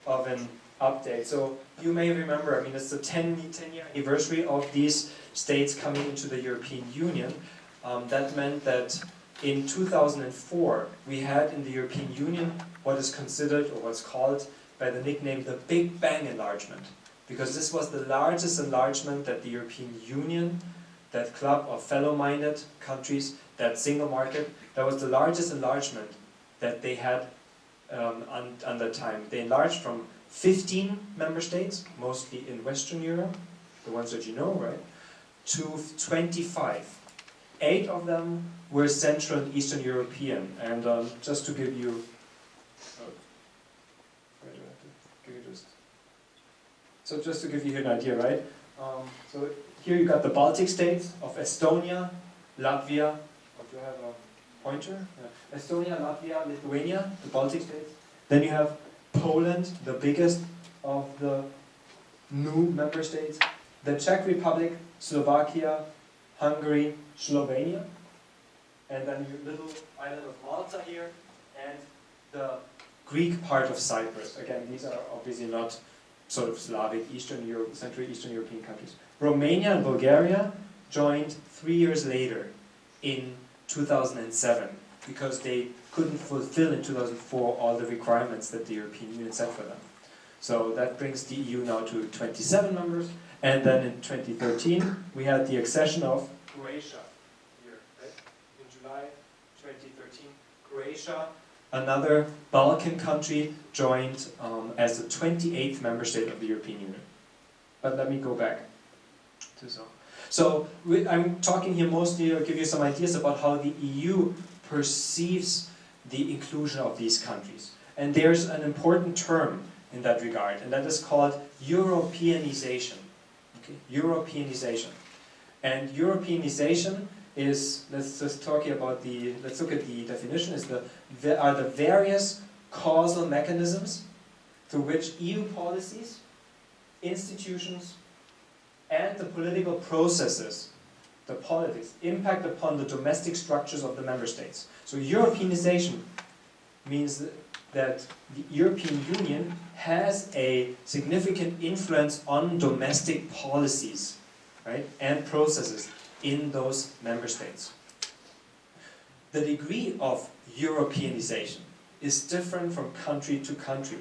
of an update. So you may remember, I mean, it's the 10-year anniversary of these states coming into the European Union. That meant that in 2004, we had in the European Union what is considered, or what's called by the nickname, the Big Bang Enlargement. Because this was the largest enlargement that the European Union, that club of fellow-minded countries, that single market, that was the largest enlargement that they had on that time. They enlarged from 15 member states, mostly in Western Europe, the ones that you know, right, to 25. 8 of them were Central and Eastern European. And just to give you, so just to give you an idea, right? So here you got the Baltic states of Estonia, Latvia. Do you have a pointer? Yeah. Estonia, Latvia, Lithuania, the Baltic states. Then you have Poland, the biggest of the new member states. The Czech Republic, Slovakia, Hungary, Slovenia. And then your little island of Malta here, and the Greek part of Cyprus. Again, these are obviously not sort of Slavic, Central Eastern European countries. Romania and Bulgaria joined 3 years later in 2007 because they couldn't fulfill in 2004 all the requirements that the European Union set for them. So that brings the EU now to 27 members, and then in 2013 we had the accession of Croatia here, right? In July 2013, Croatia, another Balkan country, joined as the 28th member state of the European Union. But let me go back to so. So I'm talking here mostly to give you some ideas about how the EU perceives the inclusion of these countries. And there's an important term in that regard, and that is called Europeanization. Okay? Europeanization. And Europeanization is, let's look at the definition, are the various causal mechanisms through which EU policies, institutions, and the political processes, the politics, impact upon the domestic structures of the member states. So Europeanization means that the European Union has a significant influence on domestic policies, right, and processes in those member states. The degree of Europeanization is different from country to country.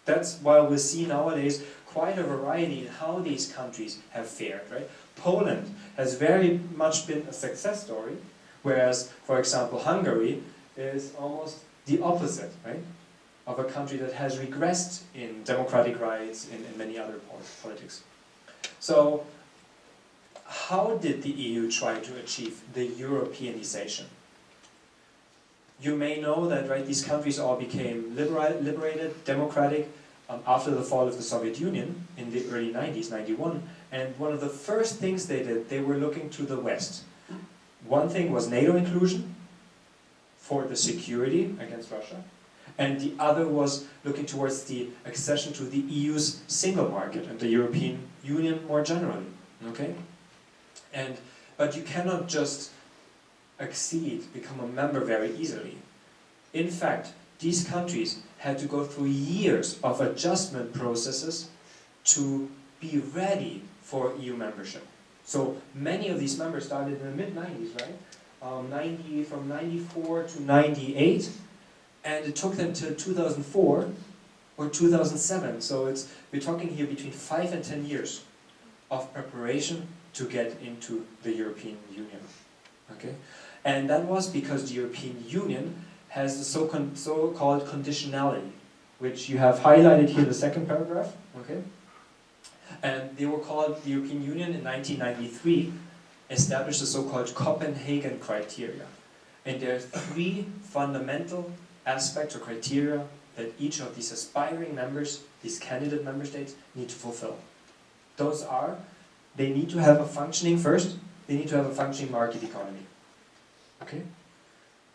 That's why we see nowadays quite a variety in how these countries have fared, right? Poland has very much been a success story, whereas, for example, Hungary is almost the opposite, right? Of a country that has regressed in democratic rights and in many other politics. So, how did the EU try to achieve the Europeanization? You may know that, right, these countries all became liberated, democratic, after the fall of the Soviet Union in the early 90s, 91, and one of the first things they did, they were looking to the West. One thing was NATO inclusion for the security against Russia, and the other was looking towards the accession to the EU's single market and the European Union more generally. Okay? But you cannot just become a member very easily. In fact, these countries had to go through years of adjustment processes to be ready for EU membership. So many of these members started in the mid-90s, right? From 94 to 98, and it took them till 2004 or 2007. So we're talking here between 5 and 10 years of preparation to get into the European Union. Okay? And that was because the European Union has the so-called conditionality, which you have highlighted here in the second paragraph. Okay? And they were called, the European Union in 1993 established the so-called Copenhagen criteria. And there are 3 fundamental aspects or criteria that each of these aspiring members, these candidate member states, need to fulfill. Those are, they need to have a functioning, first, they need to have a functioning market economy. Okay?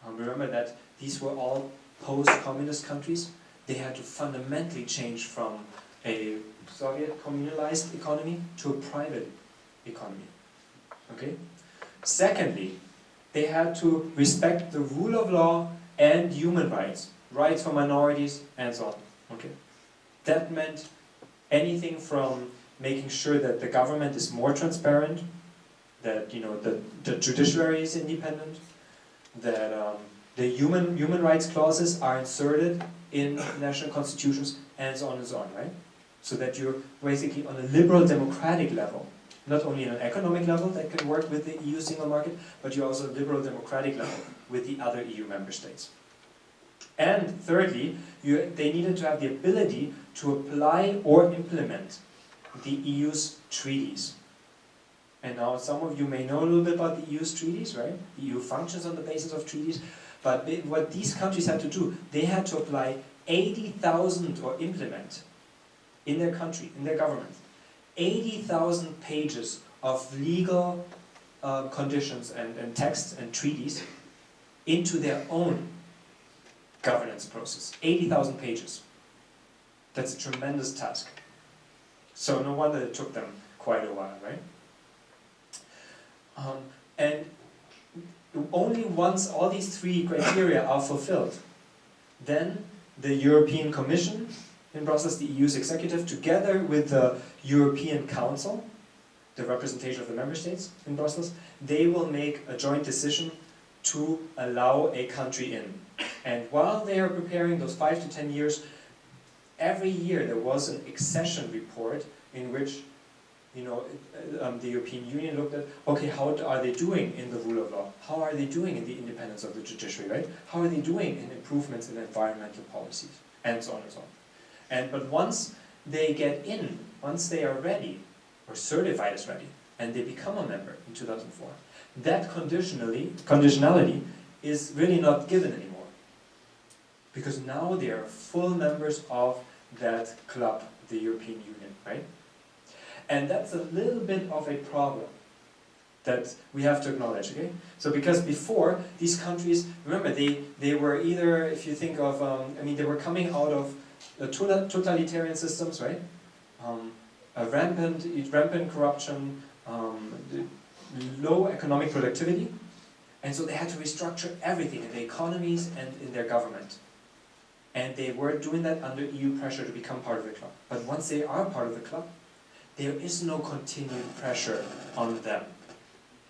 Remember that these were all post-communist countries. They had to fundamentally change from a Soviet communalized economy to a private economy. Okay? Secondly, they had to respect the rule of law and human rights, rights for minorities, and so on. Okay? That meant anything from making sure that the government is more transparent, that the judiciary is independent, that the human rights clauses are inserted in national constitutions, and so on, right? So that you're basically on a liberal democratic level, not only on an economic level that can work with the EU single market, but you're also liberal democratic level with the other EU member states. And thirdly, they needed to have the ability to apply or implement the EU's treaties. And now some of you may know a little bit about the EU's treaties, right? The EU functions on the basis of treaties. But what these countries had to do, they had to apply 80,000 or implement in their country, in their government, 80,000 pages of legal conditions and texts and treaties into their own governance process. 80,000 pages. That's a tremendous task. So no wonder it took them quite a while, right? And only once all these three criteria are fulfilled, then the European Commission in Brussels, the EU's executive, together with the European Council, the representation of the member states in Brussels, they will make a joint decision to allow a country in. And while they are preparing those 5 to 10 years, every year there was an accession report in which the European Union looked at, okay, how are they doing in the rule of law? How are they doing in the independence of the judiciary, right? How are they doing in improvements in environmental policies? And so on and so on. But once they get in, once they are ready, or certified as ready, and they become a member in 2004, that conditionality is really not given anymore. Because now they are full members of that club, the European Union, right? And that's a little bit of a problem that we have to acknowledge, okay? So because before, these countries, remember, they were either, if you think of, they were coming out of totalitarian systems, right? Rampant corruption, low economic productivity, and so they had to restructure everything in the economies and in their government. And they were doing that under EU pressure to become part of the club. But once they are part of the club, there is no continued pressure on them.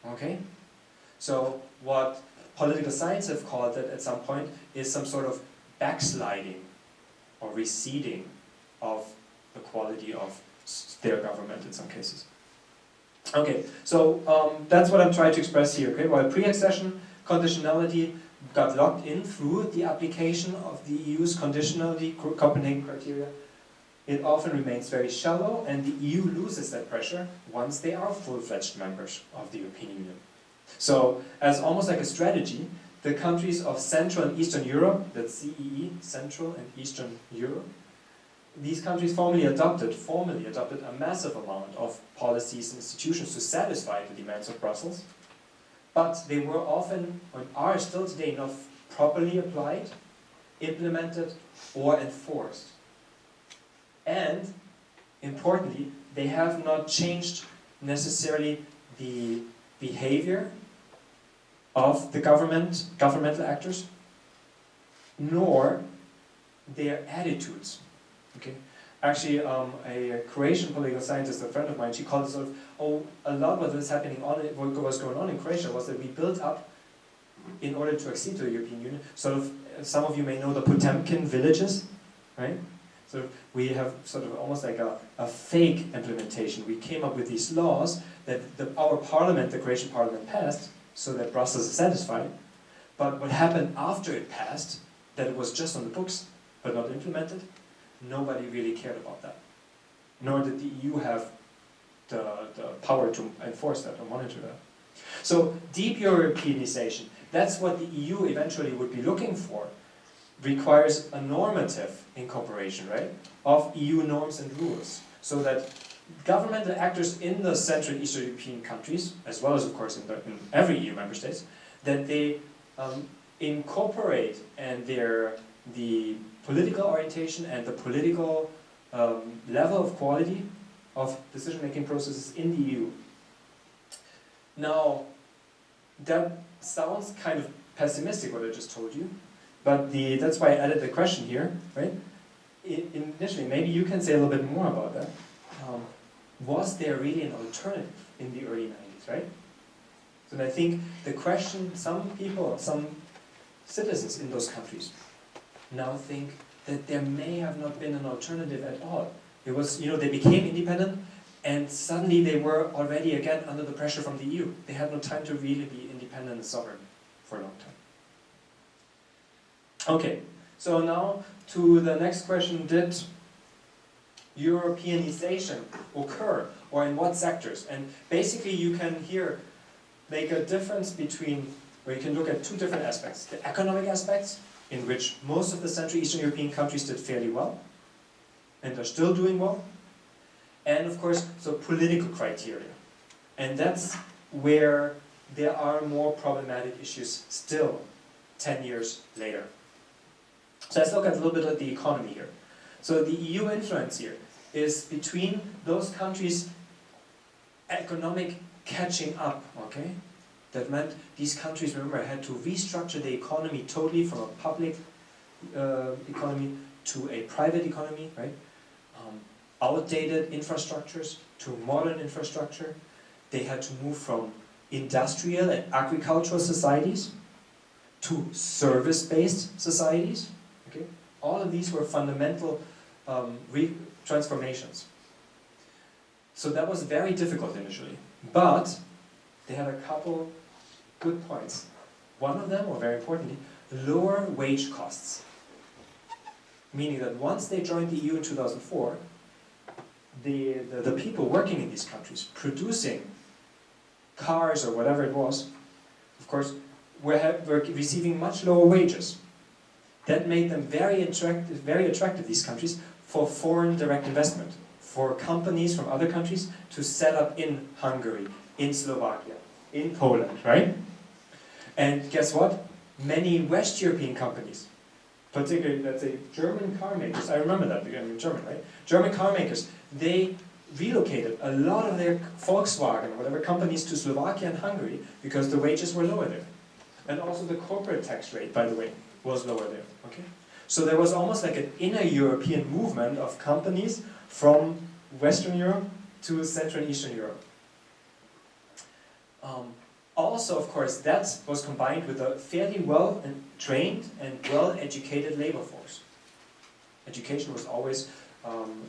Okay? So what political science have called it at some point is some sort of backsliding or receding of the quality of their government in some cases. Okay, so that's what I'm trying to express here. Okay, while pre-accession conditionality got locked in through the application of the EU's conditionality Copenhagen criteria, it often remains very shallow, and the EU loses that pressure once they are full-fledged members of the European Union. So, as almost like a strategy, the countries of Central and Eastern Europe, that's CEE, Central and Eastern Europe, these countries formally adopted a massive amount of policies and institutions to satisfy the demands of Brussels, but they were often, or are still today, not properly applied, implemented, or enforced. And, importantly, they have not changed necessarily the behavior of the governmental actors, nor their attitudes. Okay? Actually, a Croatian political scientist, a friend of mine, she called it sort of, a lot of what was going on in Croatia was that we built up, in order to accede to the European Union, sort of, some of you may know the Potemkin villages, right? So we have sort of almost like a fake implementation. We came up with these laws that our parliament, the Croatian parliament, passed, so that Brussels is satisfied. But what happened after it passed, that it was just on the books, but not implemented, nobody really cared about that. Nor did the EU have the power to enforce that or monitor that. So deep Europeanization, that's what the EU eventually would be looking for, requires a normative incorporation, right, of EU norms and rules, so that governmental actors in the Central and Eastern European countries, as well as, of course, in every EU member states, that they incorporate and the political orientation and the political level of quality of decision-making processes in the EU. Now, that sounds kind of pessimistic, what I just told you, but that's why I added the question here, right? initially, maybe you can say a little bit more about that. Was there really an alternative in the early 90s, right? So I think the question, some people, some citizens in those countries now think that there may have not been an alternative at all. It was, they became independent and suddenly they were already again under the pressure from the EU. They had no time to really be independent and sovereign for a long time. Okay, so now to the next question, did Europeanization occur, or in what sectors? And basically you can here make a difference between, or you can look at two different aspects. The economic aspects, in which most of the Central Eastern European countries did fairly well, and are still doing well. And of course, so political criteria. And that's where there are more problematic issues still, 10 years later. So let's look at a little bit at the economy here. So the EU influence here is between those countries' economic catching up, okay? That meant these countries, remember, had to restructure the economy totally from a public economy to a private economy, right? Outdated infrastructures to modern infrastructure. They had to move from industrial and agricultural societies to service-based societies. Okay? All of these were fundamental transformations. So that was very difficult initially, but they had a couple good points. One of them, or very importantly, lower wage costs. Meaning that once they joined the EU in 2004, the people working in these countries, producing cars or whatever it was, of course, were receiving much lower wages. That made them very attractive, these countries, for foreign direct investment, for companies from other countries to set up in Hungary, in Slovakia, in Poland, right? And guess what? Many West European companies, particularly, let's say, German car makers, I remember that because I'm German, right? German car makers, they relocated a lot of their Volkswagen, whatever companies, to Slovakia and Hungary because the wages were lower there. And also the corporate tax rate, by the way, was lower there, okay? So there was almost like an inner European movement of companies from Western Europe to Central and Eastern Europe. Also, of course, that was combined with a fairly well-trained and well-educated labor force. Education was always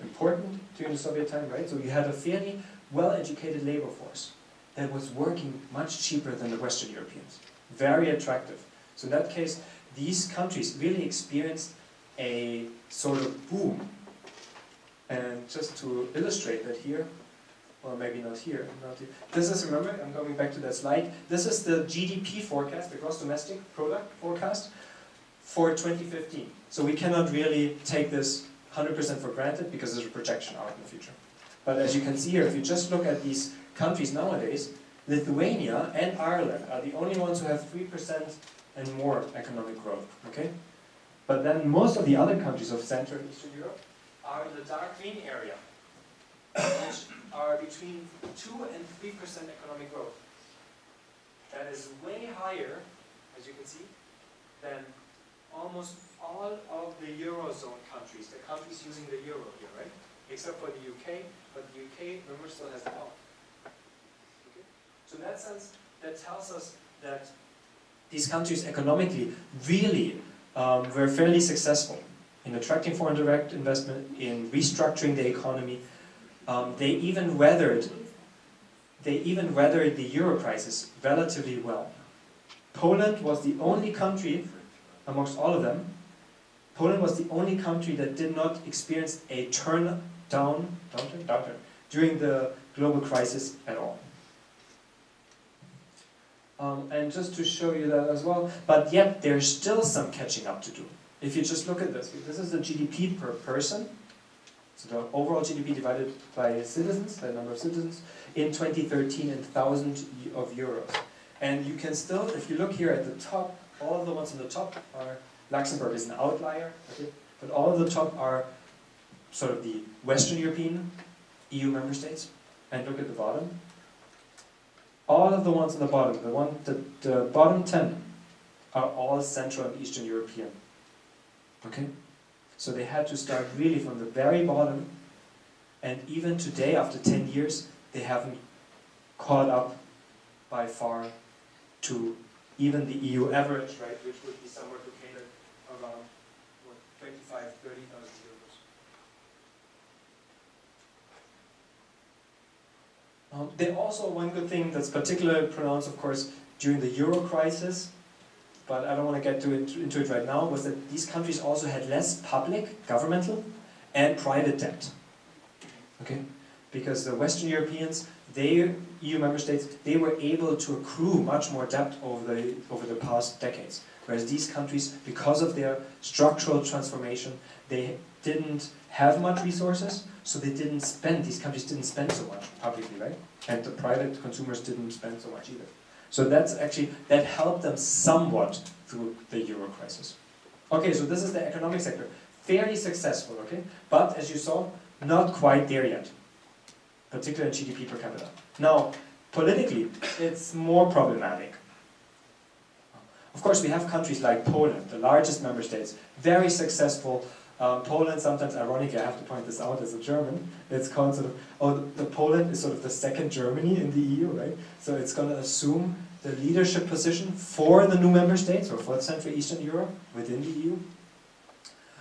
important during the Soviet time, right? So you had a fairly well-educated labor force that was working much cheaper than the Western Europeans. Very attractive. So in that case, these countries really experienced a sort of boom. And just to illustrate that here, or maybe not here, this is, remember, I'm going back to that slide, this is the GDP forecast, the gross domestic product forecast, for 2015. So we cannot really take this 100% for granted because there's a projection out in the future. But as you can see here, if you just look at these countries nowadays, Lithuania and Ireland are the only ones who have 3% and more economic growth, okay? But then most of the other countries of Central and Eastern Europe are in the dark green area, which are between 2 and 3% economic growth. That is way higher, as you can see, than almost all of the Eurozone countries, the countries using the euro here, right? Except for the UK, but the UK, remember, still has the pound. Okay? So in that sense, that tells us that these countries economically really were fairly successful in attracting foreign direct investment, in restructuring the economy. They even weathered the euro crisis relatively well. Poland was the only country, amongst all of them, Poland was the only country that did not experience a downturn during the global crisis at all. And just to show you that as well, but yet there's still some catching up to do. If you just look at this is the GDP per person, so the overall GDP divided by citizens, the number of citizens, in 2013 in thousands of euros. And you can still, if you look here at the top, all of the ones on the top are, Luxembourg is an outlier, okay? But all of the top are sort of the Western European EU member states. And look at the bottom. All of the ones on the bottom, the bottom 10 are all Central and Eastern European. Okay? So they had to start really from the very bottom, and even today, after 10 years, they haven't caught up by far to even the EU average, right, which would be somewhere located around, what, 25, 30,000 euros. They also, one good thing that's particularly pronounced, of course, during the Euro crisis, but I don't want to get into it right now, was that these countries also had less public, governmental, and private debt. Okay? Because the Western Europeans, EU member states, they were able to accrue much more debt over the past decades. Whereas these countries, because of their structural transformation, they didn't have much resources, so they didn't spend, these countries didn't spend so much publicly, right? And the private consumers didn't spend so much either. So that's actually, that helped them somewhat through the Euro crisis. Okay, so this is the economic sector. Fairly successful, okay? But as you saw, not quite there yet, particularly in GDP per capita. Now, politically, it's more problematic. Of course, we have countries like Poland, the largest member states, very successful. Poland, sometimes ironically, I have to point this out as a German, it's called sort of, the Poland is sort of the second Germany in the EU, right? So it's going to assume the leadership position for the new member states, or for Central Eastern Europe, within the EU.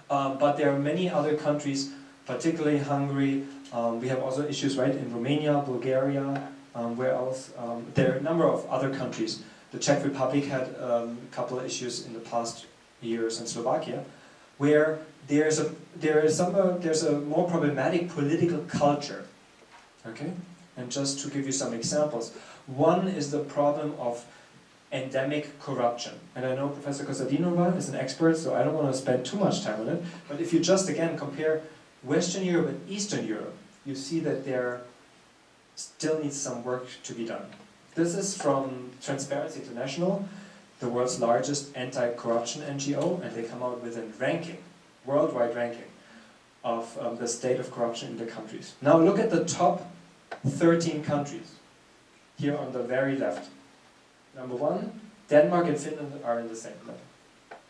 But there are many other countries, particularly Hungary. We have also issues, right, in Romania, Bulgaria, where else? There are a number of other countries. The Czech Republic had a couple of issues in the past years, and Slovakia, where there's a more problematic political culture. Okay? And just to give you some examples. One is the problem of endemic corruption. And I know Professor Kostadinova is an expert, so I don't want to spend too much time on it. But if you just, again, compare Western Europe and Eastern Europe, you see that there still needs some work to be done. This is from Transparency International, the world's largest anti-corruption NGO, and they come out with a ranking, worldwide ranking, of the state of corruption in the countries. Now look at the top 13 countries, here on the very left. Number 1, Denmark and Finland are in the same level.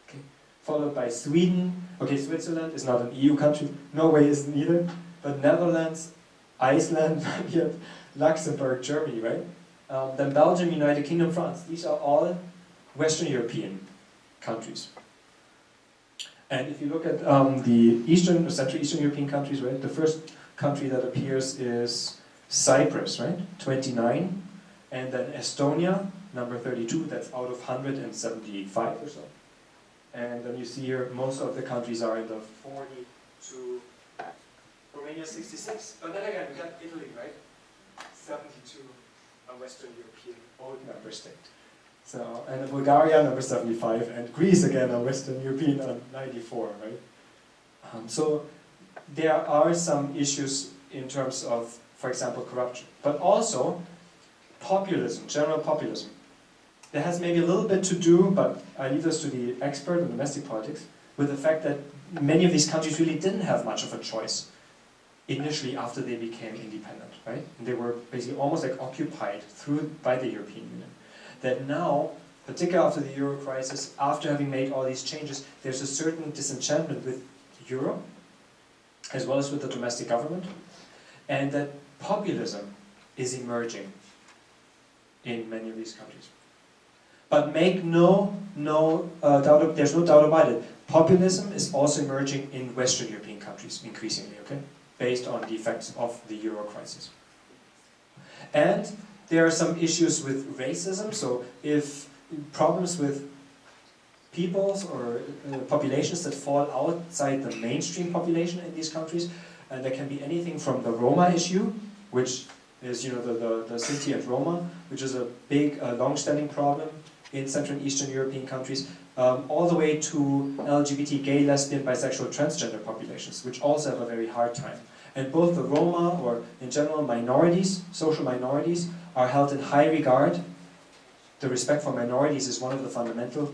Okay. Followed by Sweden. Okay, Switzerland is not an EU country, Norway isn't either, but Netherlands, Iceland, Luxembourg, Germany, right? Then Belgium, United Kingdom, France. These are all Western European countries. And if you look at the Eastern or Central Eastern European countries, right, the first country that appears is Cyprus, right, 29, and then Estonia, number 32, that's out of 175 or so. And then you see here, most of the countries are in the 40 to Romania 66. But then again, we got Italy, right, 72, a Western European old member state. So, and Bulgaria, number 75, and Greece again, a Western European, 94, right? So there are some issues in terms of, for example, corruption, but also populism, general populism. That has maybe a little bit to do, but I leave this to the expert in domestic politics, with the fact that many of these countries really didn't have much of a choice initially after they became independent, right? And they were basically almost like occupied by the European Union. That now, particularly after the Euro crisis, after having made all these changes, there's a certain disenchantment with Europe, as well as with the domestic government, and that populism is emerging in many of these countries. But make no doubt, there's no doubt about it, populism is also emerging in Western European countries, increasingly, okay? Based on the effects of the Euro crisis. And there are some issues with racism, so if problems with peoples or populations that fall outside the mainstream population in these countries, and there can be anything from the Roma issue, which is, you know, the Sinti and Roma, which is a big, long-standing problem in Central and Eastern European countries, all the way to LGBT, gay, lesbian, bisexual, transgender populations, which also have a very hard time. And both the Roma, or in general minorities, social minorities, are held in high regard. The respect for minorities is one of the fundamental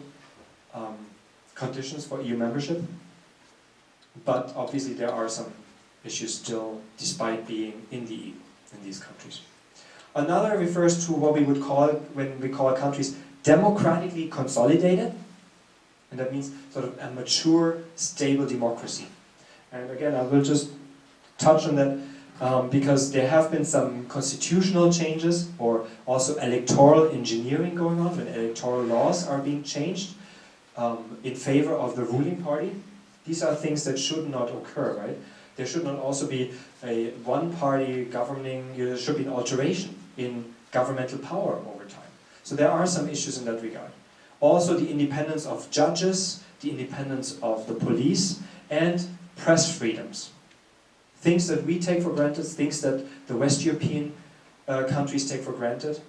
conditions for EU membership. But obviously there are some issues still, despite being in the EU, in these countries. Another refers to what we would call, when we call countries democratically consolidated, and that means sort of a mature, stable democracy. And again, I will just touch on that because there have been some constitutional changes or also electoral engineering going on when electoral laws are being changed in favor of the ruling party. These are things that should not occur, right? There should not also be a one-party governing, there should be an alteration in governmental power over time. So there are some issues in that regard. Also the independence of judges, the independence of the police, and press freedoms. Things that we take for granted, things that the West European countries take for granted,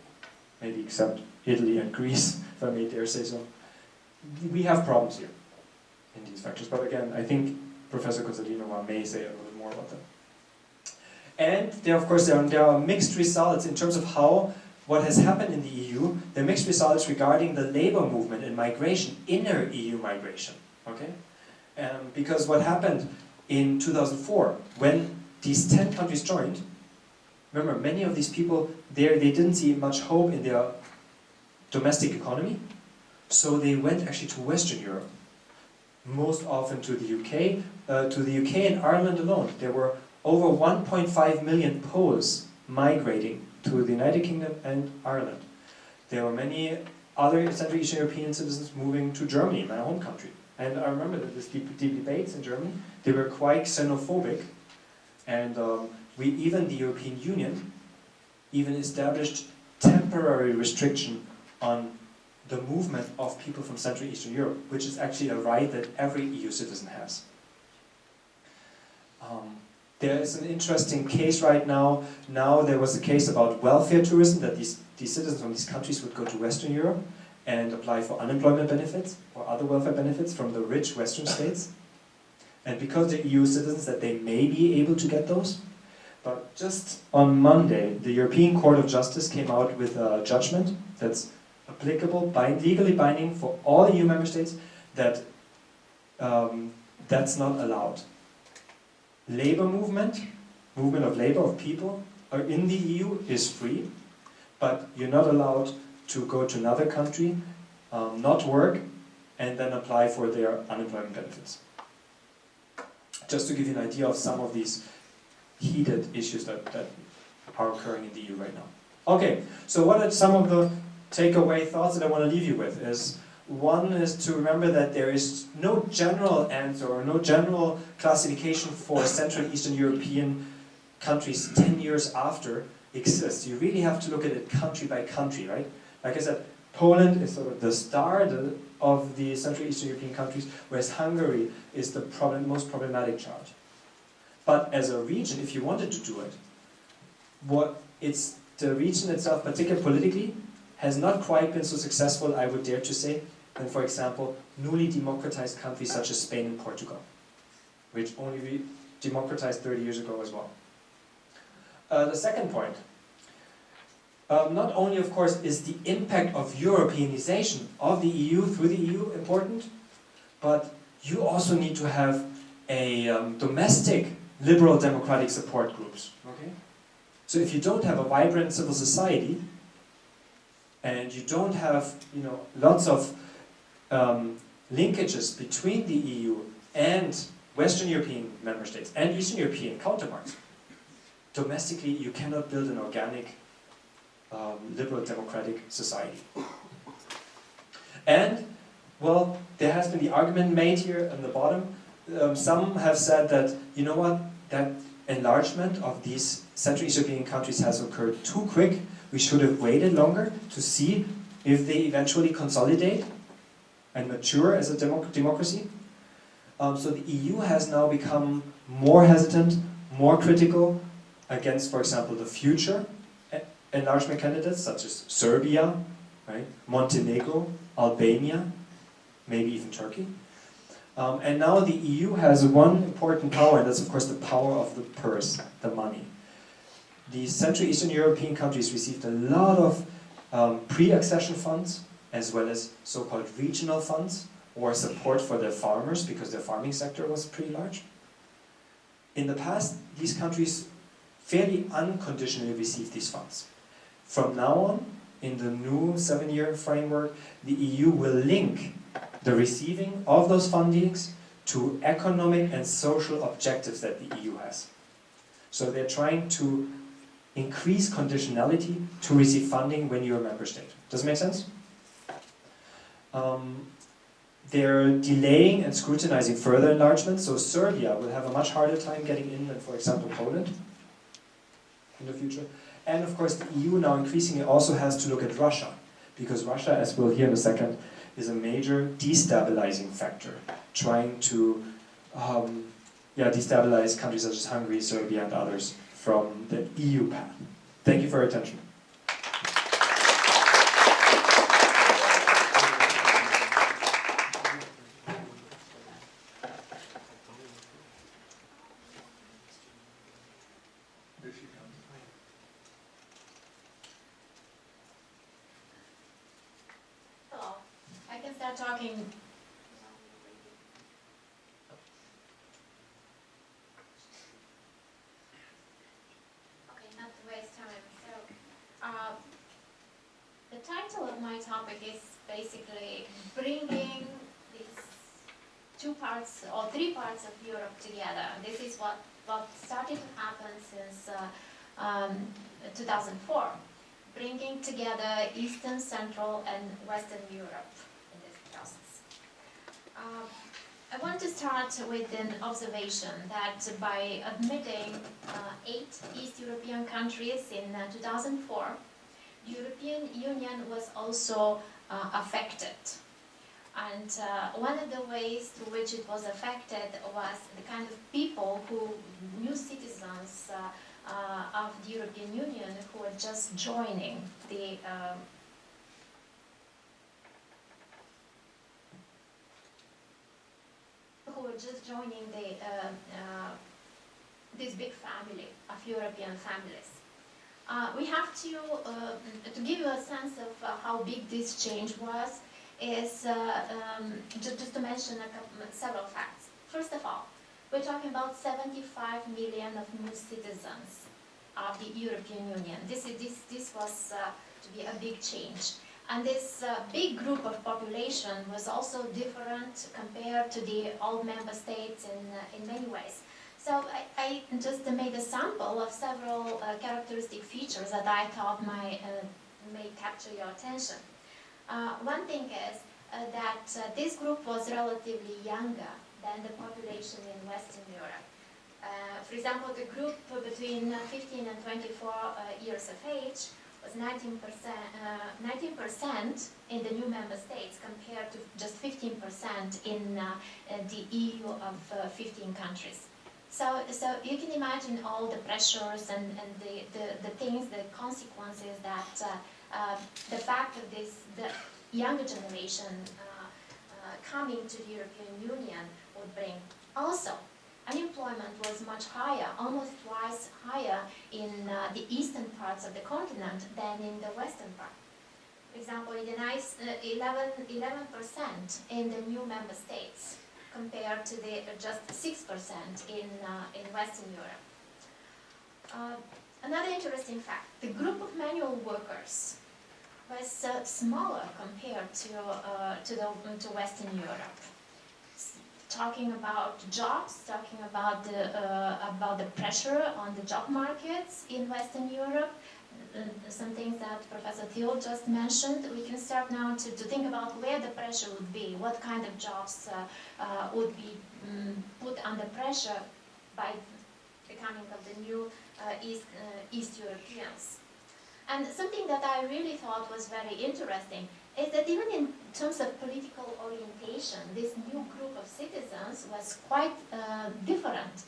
maybe except Italy and Greece, if I may dare say so. We have problems here in these factors, but again, I think Professor Konstantinova may say a little more about that. And there, of course, there are mixed results in terms of what has happened in the EU. There are mixed results regarding the labor movement and migration, inner EU migration. Okay, because what happened in 2004 when these 10 countries joined? Remember, many of these people there, they didn't see much hope in their domestic economy, so they went actually to Western Europe. Most often to the UK. To the UK and Ireland alone, there were over 1.5 million Poles migrating to the United Kingdom and Ireland. There were many other Central Eastern European citizens moving to Germany, my home country. And I remember that these debates in Germany, they were quite xenophobic. And the European Union even established temporary restriction on the movement of people from Central Eastern Europe, which is actually a right that every EU citizen has. There is an interesting case right now. Now there was a case about welfare tourism, that these citizens from these countries would go to Western Europe and apply for unemployment benefits or other welfare benefits from the rich Western states. And because they're EU citizens, that they may be able to get those. But just on Monday, the European Court of Justice came out with a judgment that's applicable, legally binding for all EU member states, that that's not allowed. Labor movement of labor, of people, in the EU is free, but you're not allowed to go to another country, not work, and then apply for their unemployment benefits. Just to give you an idea of some of these heated issues that are occurring in the EU right now. Okay, so what are some of the takeaway thoughts that I want to leave you with? One is to remember that there is no general answer or no general classification for Central Eastern European countries 10 years after exists. You really have to look at it country by country, right? Like I said, Poland is sort of the start of the Central Eastern European countries, whereas Hungary is the most problematic child. But as a region, if you wanted to do it, the region itself, particularly politically, has not quite been so successful, I would dare to say, than, for example, newly democratized countries such as Spain and Portugal, which only democratized 30 years ago as well. The second point, not only, of course, is the impact of Europeanization of the EU through the EU important, but you also need to have a domestic liberal democratic support groups. Okay? So if you don't have a vibrant civil society, and you don't have, lots of linkages between the EU and Western European member states and Eastern European counterparts, domestically you cannot build an organic liberal democratic society. And, well, there has been the argument made here on the bottom. Some have said that, that enlargement of these Central Eastern European countries has occurred too quick. We should have waited longer to see if they eventually consolidate and mature as a democracy. So the EU has now become more hesitant, more critical against, for example, the future enlargement candidates such as Serbia, right? Montenegro, Albania, maybe even Turkey. And now the EU has one important power, and that's of course the power of the purse, the money. The Central Eastern European countries received a lot of pre-accession funds, as well as so-called regional funds, or support for their farmers, because their farming sector was pretty large. In the past, these countries fairly unconditionally received these funds. From now on, in the new 7-year framework, the EU will link the receiving of those fundings to economic and social objectives that the EU has. So they're trying to increase conditionality to receive funding when you're a member state. Does it make sense? They're delaying and scrutinizing further enlargement, so Serbia will have a much harder time getting in than, for example, Poland in the future. And of course, the EU now increasingly also has to look at Russia, because Russia, as we'll hear in a second, is a major destabilizing factor, trying to destabilize countries such as Hungary, Serbia, and others from the EU path. Thank you for your attention. Hello, I can start talking. Not to waste time. So, the title of my topic is basically bringing these two parts or three parts of Europe together. This is what started to happen since 2004, bringing together Eastern, Central, and Western Europe in this process. I want to start with an observation that by admitting 8 East European countries in 2004, the European Union was also affected. And one of the ways to which it was affected was the kind of people who, new citizens of the European Union who were just joining the this big family of European families. We have to give you a sense of how big this change was, is just to mention several facts. First of all, we're talking about 75 million of new citizens of the European Union. This was to be a big change. And this big group of population was also different compared to the old member states in many ways. So I just made a sample of several characteristic features that I thought may capture your attention. One thing is that this group was relatively younger than the population in Western Europe. For example, the group between 15 and 24 years of age was 19% in the new member states compared to just 15% in the EU of 15 countries. So you can imagine all the pressures and the things, the consequences that the fact of the younger generation coming to the European Union would bring. Also, unemployment was much higher, almost twice higher in the eastern parts of the continent than in the western part. For example, 11% in the new member states compared to the just 6% in Western Europe. Another interesting fact, the group of manual workers was smaller compared to Western Europe. Talking about jobs, talking about the pressure on the job markets in Western Europe, some things that Professor Thiel just mentioned. We can start now to think about where the pressure would be, what kind of jobs would be put under pressure by the coming of the new East Europeans. And something that I really thought was very interesting is that even in terms of political orientation, this new group of citizens was quite different.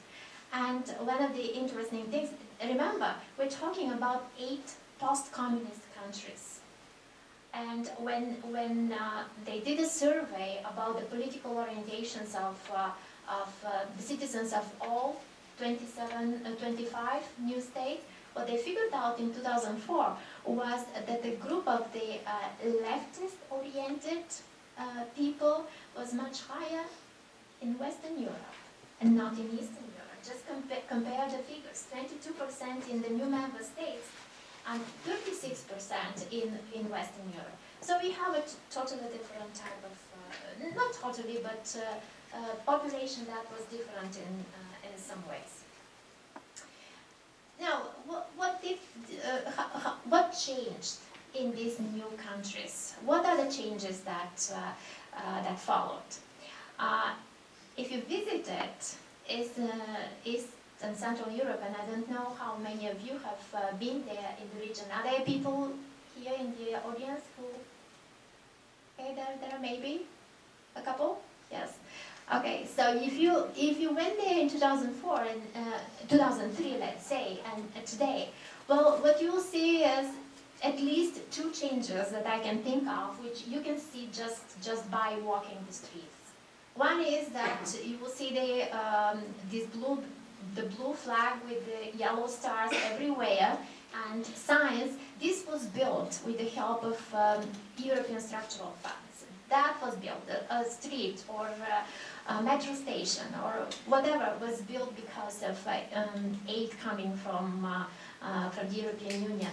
And one of the interesting things, remember, we're talking about 8 post-communist countries. And when they did a survey about the political orientations of the citizens of all 25 new states, what they figured out in 2004 was that the group of the leftist-oriented people was much higher in Western Europe and not in Eastern Europe. Just compare the figures, 22% in the new member states and 36% in Western Europe. So we have a totally different type of, not totally, but population that was different in some ways. Now, what changed in these new countries? What are the changes that followed? If you visited East and Central Europe, and I don't know how many of you have been there in the region. Are there people here in the audience who? Okay, there are maybe a couple. Yes. Okay, so if you went there in 2004 and 2003, let's say, and today, well, what you will see is at least two changes that I can think of, which you can see just by walking the streets. One is that you will see the blue flag with the yellow stars everywhere and signs. This was built with the help of European structural funds. That was built, a street or a metro station or whatever was built because of aid coming from the European Union.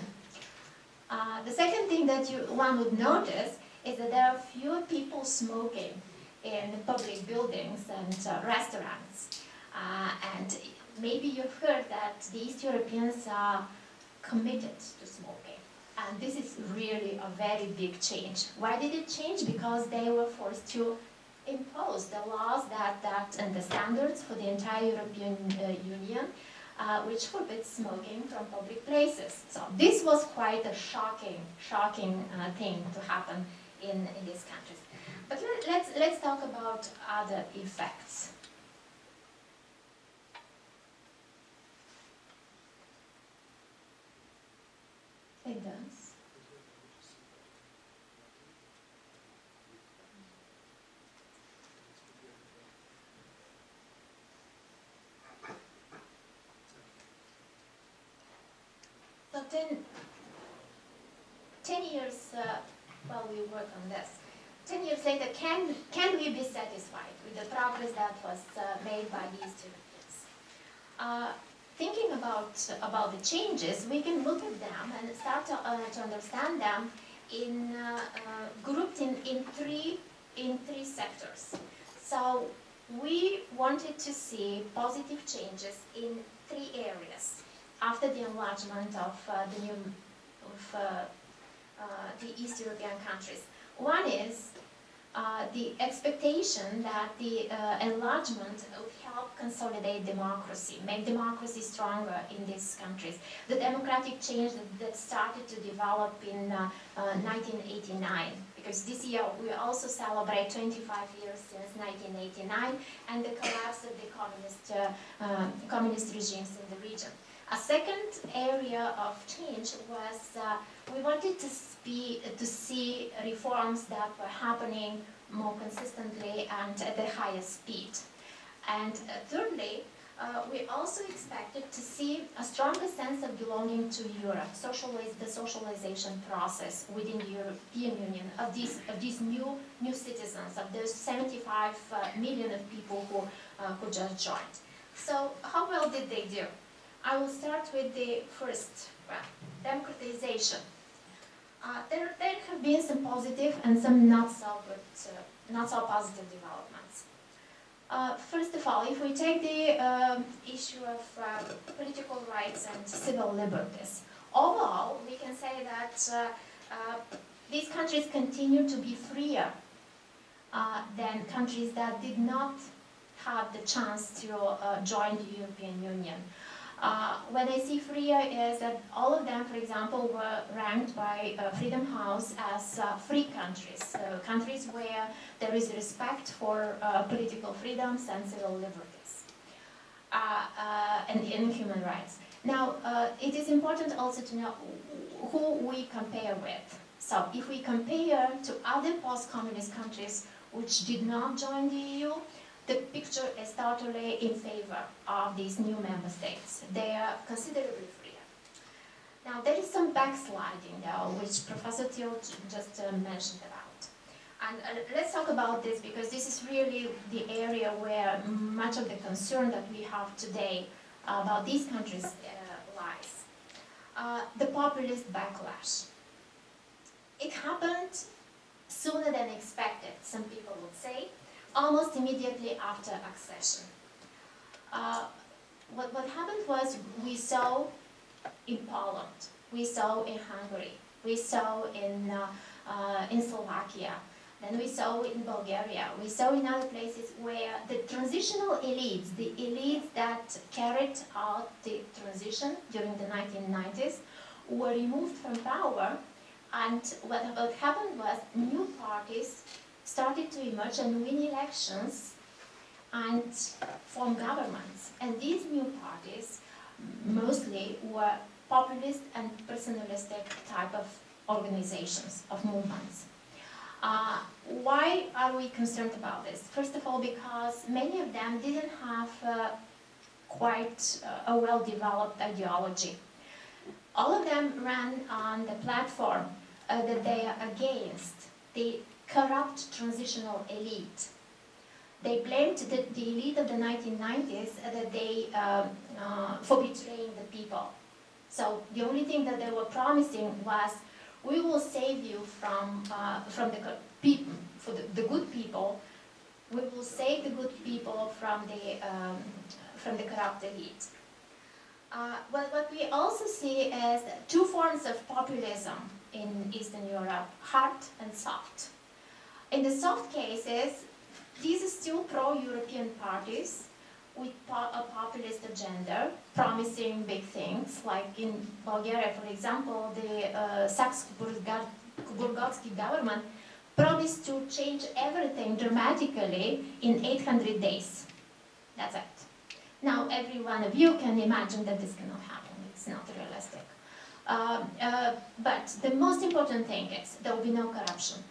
The second thing that one would notice is that there are fewer people smoking in public buildings and restaurants. And maybe you've heard that the East Europeans are committed to smoking. And this is really a very big change. Why did it change? Because they were forced to impose the laws and the standards for the entire European Union, which forbids smoking from public places. So this was quite a shocking thing to happen in these countries. But let's talk about other effects. It does. So 10 years, while we work on this, 10 years later, can we be satisfied with the progress that was made by these two years? Thinking about the changes, we can look at them and start to understand them grouped in three sectors. So we wanted to see positive changes in three areas after the enlargement of the East European countries. One is the expectation that the enlargement would help consolidate democracy, make democracy stronger in these countries. The democratic change that started to develop in 1989, because this year we also celebrate 25 years since 1989 and the collapse of the communist regimes in the region. A second area of change was we wanted to see reforms that were happening more consistently and at the highest speed. And thirdly, we also expected to see a stronger sense of belonging to Europe, the socialization process within the European Union of these new citizens, of those 75 million of people who just joined. So how well did they do? I will start with the first, democratization. There have been some positive and some not so positive developments. First of all, if we take the issue of political rights and civil liberties, overall we can say that these countries continue to be freer than countries that did not have the chance to join the European Union. When I say freer is that all of them, for example, were ranked by Freedom House as free countries, countries where there is respect for political freedoms and civil liberties and human rights. Now, it is important also to know who we compare with. So, if we compare to other post-communist countries which did not join the EU, the picture is totally in favor of these new member states. They are considerably freer. Now, there is some backsliding, though, which Professor Thiel just mentioned about. And let's talk about this, because this is really the area where much of the concern that we have today about these countries lies. The populist backlash. It happened sooner than expected, some people would say. almost immediately after accession. What happened was we saw in Poland, we saw in Hungary, we saw in Slovakia, then we saw in Bulgaria, we saw in other places where the transitional elites, the elites that carried out the transition during the 1990s, were removed from power, and what happened was new parties started to emerge and win elections and form governments. And these new parties mostly were populist and personalistic type of organizations, of movements. Why are we concerned about this? First of all, because many of them didn't have quite a well-developed ideology. All of them ran on the platform that they are against the corrupt transitional elite. They blamed the elite of the 1990s that they for betraying the people. So the only thing that they were promising was, we will save you from the people, for the good people. We will save the good people from the corrupt elite. But what we also see is two forms of populism in Eastern Europe: hard and soft. In the soft cases, these are still pro-European parties with a populist agenda, promising big things, like in Bulgaria, for example, the Saxe-Burgotsky government promised to change everything dramatically in 800 days. That's it. Now, every one of you can imagine that this cannot happen. It's not realistic. But the most important thing is there will be no corruption.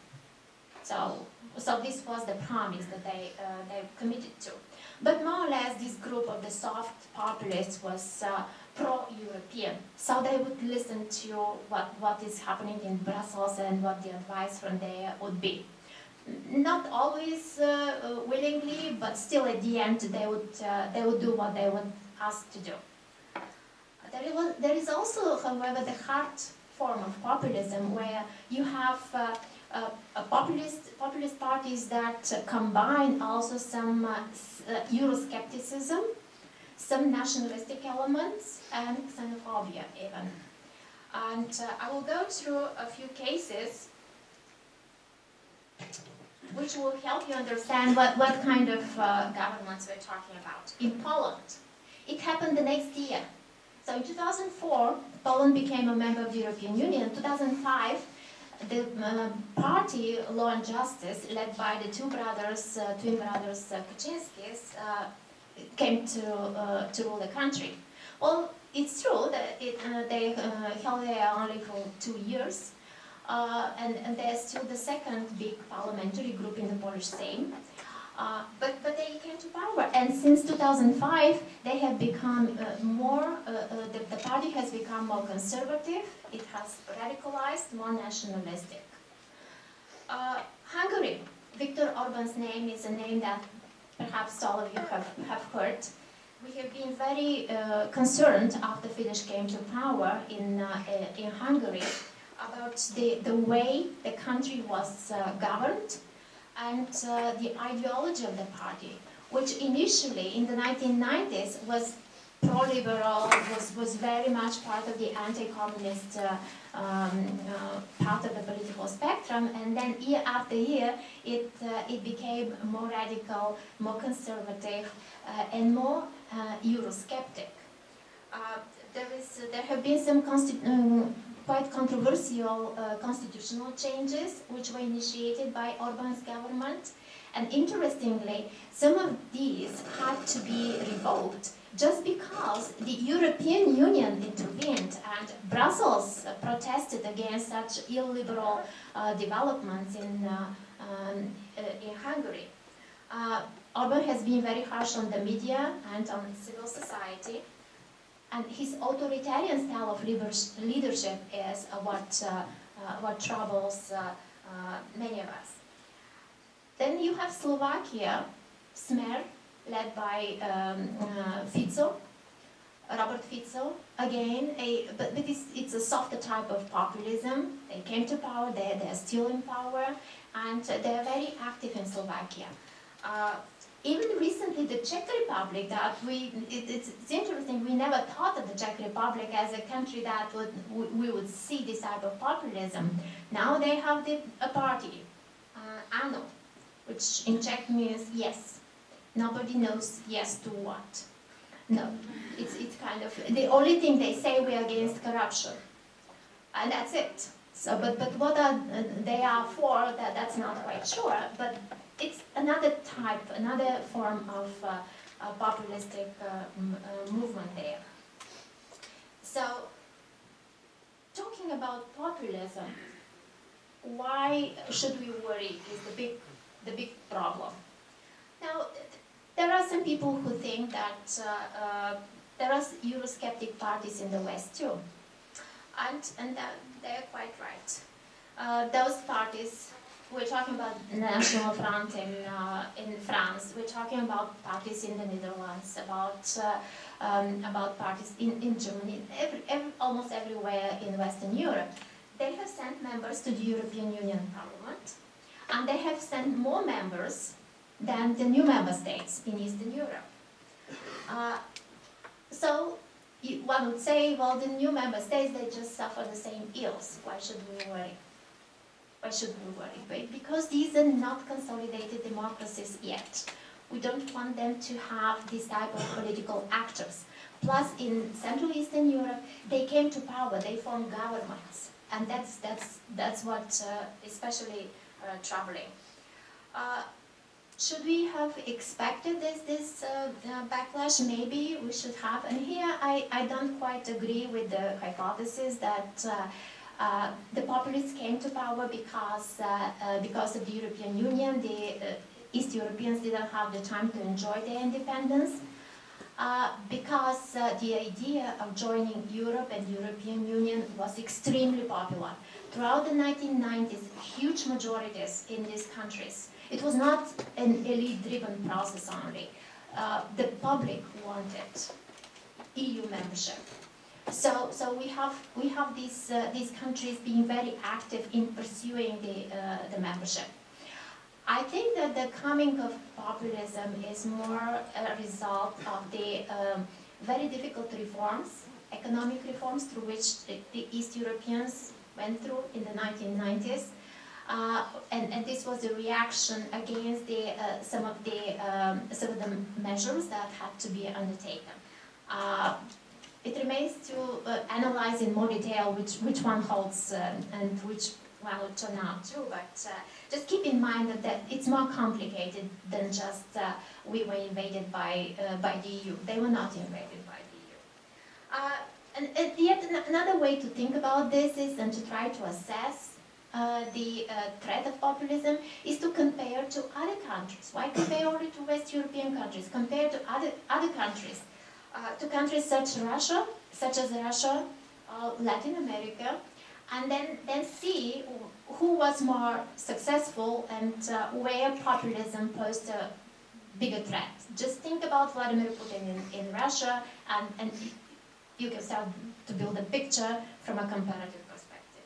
So this was the promise that they committed to. But more or less, this group of the soft populists was pro-European. So they would listen to what is happening in Brussels and what the advice from there would be. Not always willingly, but still at the end they would do what they would ask to do. There is also, however, the hard form of populism, where you have populist parties that combine also some Euroscepticism, some nationalistic elements, and xenophobia even. And I will go through a few cases which will help you understand what kind of governments we're talking about. In Poland, it happened the next year. So in 2004, Poland became a member of the European Union. In 2005, the party Law and Justice, led by the twin brothers Kaczynskis, came to rule the country. Well, it's true that they held there only for 2 years, and they're still the second big parliamentary group in the Polish Sejm. But they came to power, and since 2005 they have become the party has become more conservative, it has radicalized, more nationalistic. Hungary, Viktor Orban's name is a name that perhaps all of you have heard. We have been very concerned after Fidesz came to power in Hungary about the way the country was governed, and the ideology of the party, which initially in the 1990s was pro-liberal, was very much part of the anti-communist part of the political spectrum, and then year after year it became more radical, more conservative, and more Eurosceptic. There have been some quite controversial constitutional changes which were initiated by Orban's government, and interestingly, some of these had to be revoked just because the European Union intervened and Brussels protested against such illiberal developments in Hungary. Orban has been very harsh on the media and on civil society, and his authoritarian style of leadership is what troubles many of us. Then you have Slovakia, Smer, led by Robert Fico. Again, but it's a softer type of populism. They came to power, they're still in power, and they're very active in Slovakia. Even recently, the Czech Republic, that it's interesting, we never thought of the Czech Republic as a country that we would see this type of populism. Now they have a party, ANO, which in Czech means yes. Nobody knows yes to what. No, it's kind of, the only thing they say, we are against corruption. And that's it. So, but what they are for, that's not quite sure, but it's another type, another form of populistic movement there. So, talking about populism, why should we worry is the big problem. Now, there are some people who think that there are Eurosceptic parties in the West too, and they're quite right. Those parties, we're talking about the National Front in France, we're talking about parties in the Netherlands, about parties in Germany, almost everywhere in Western Europe. They have sent members to the European Union Parliament, and they have sent more members than the new member states in Eastern Europe. So one would say, well, the new member states, they just suffer the same ills. Why should we worry? Why should we worry? Because these are not consolidated democracies yet. We don't want them to have this type of political actors. Plus, in Central Eastern Europe, they came to power, they formed governments. And that's what especially troubling. Should we have expected this backlash? Maybe we should have. And here I don't quite agree with the hypothesis that the populists came to power because of the European Union. The East Europeans didn't have the time to enjoy their independence. Because the idea of joining Europe and European Union was extremely popular. Throughout the 1990s, huge majorities in these countries. It was not an elite-driven process only. The public wanted EU membership. So we have these countries being very active in pursuing the membership. I think that the coming of populism is more a result of the very difficult reforms, economic reforms through which the East Europeans went through in the 1990s. And this was a reaction against some of the measures that had to be undertaken. It remains to analyze in more detail which one holds and which one will turn out true, but just keep in mind that it's more complicated than just we were invaded by the EU. They were not invaded by the EU. And yet another way to think about this is, and to try to assess the threat of populism, is to compare to other countries. Why compare only to West European countries? Compare to other countries, to countries such as Russia, Latin America, and then see who was more successful and where populism posed a bigger threat. Just think about Vladimir Putin in Russia, and you can start to build a picture from a comparative perspective.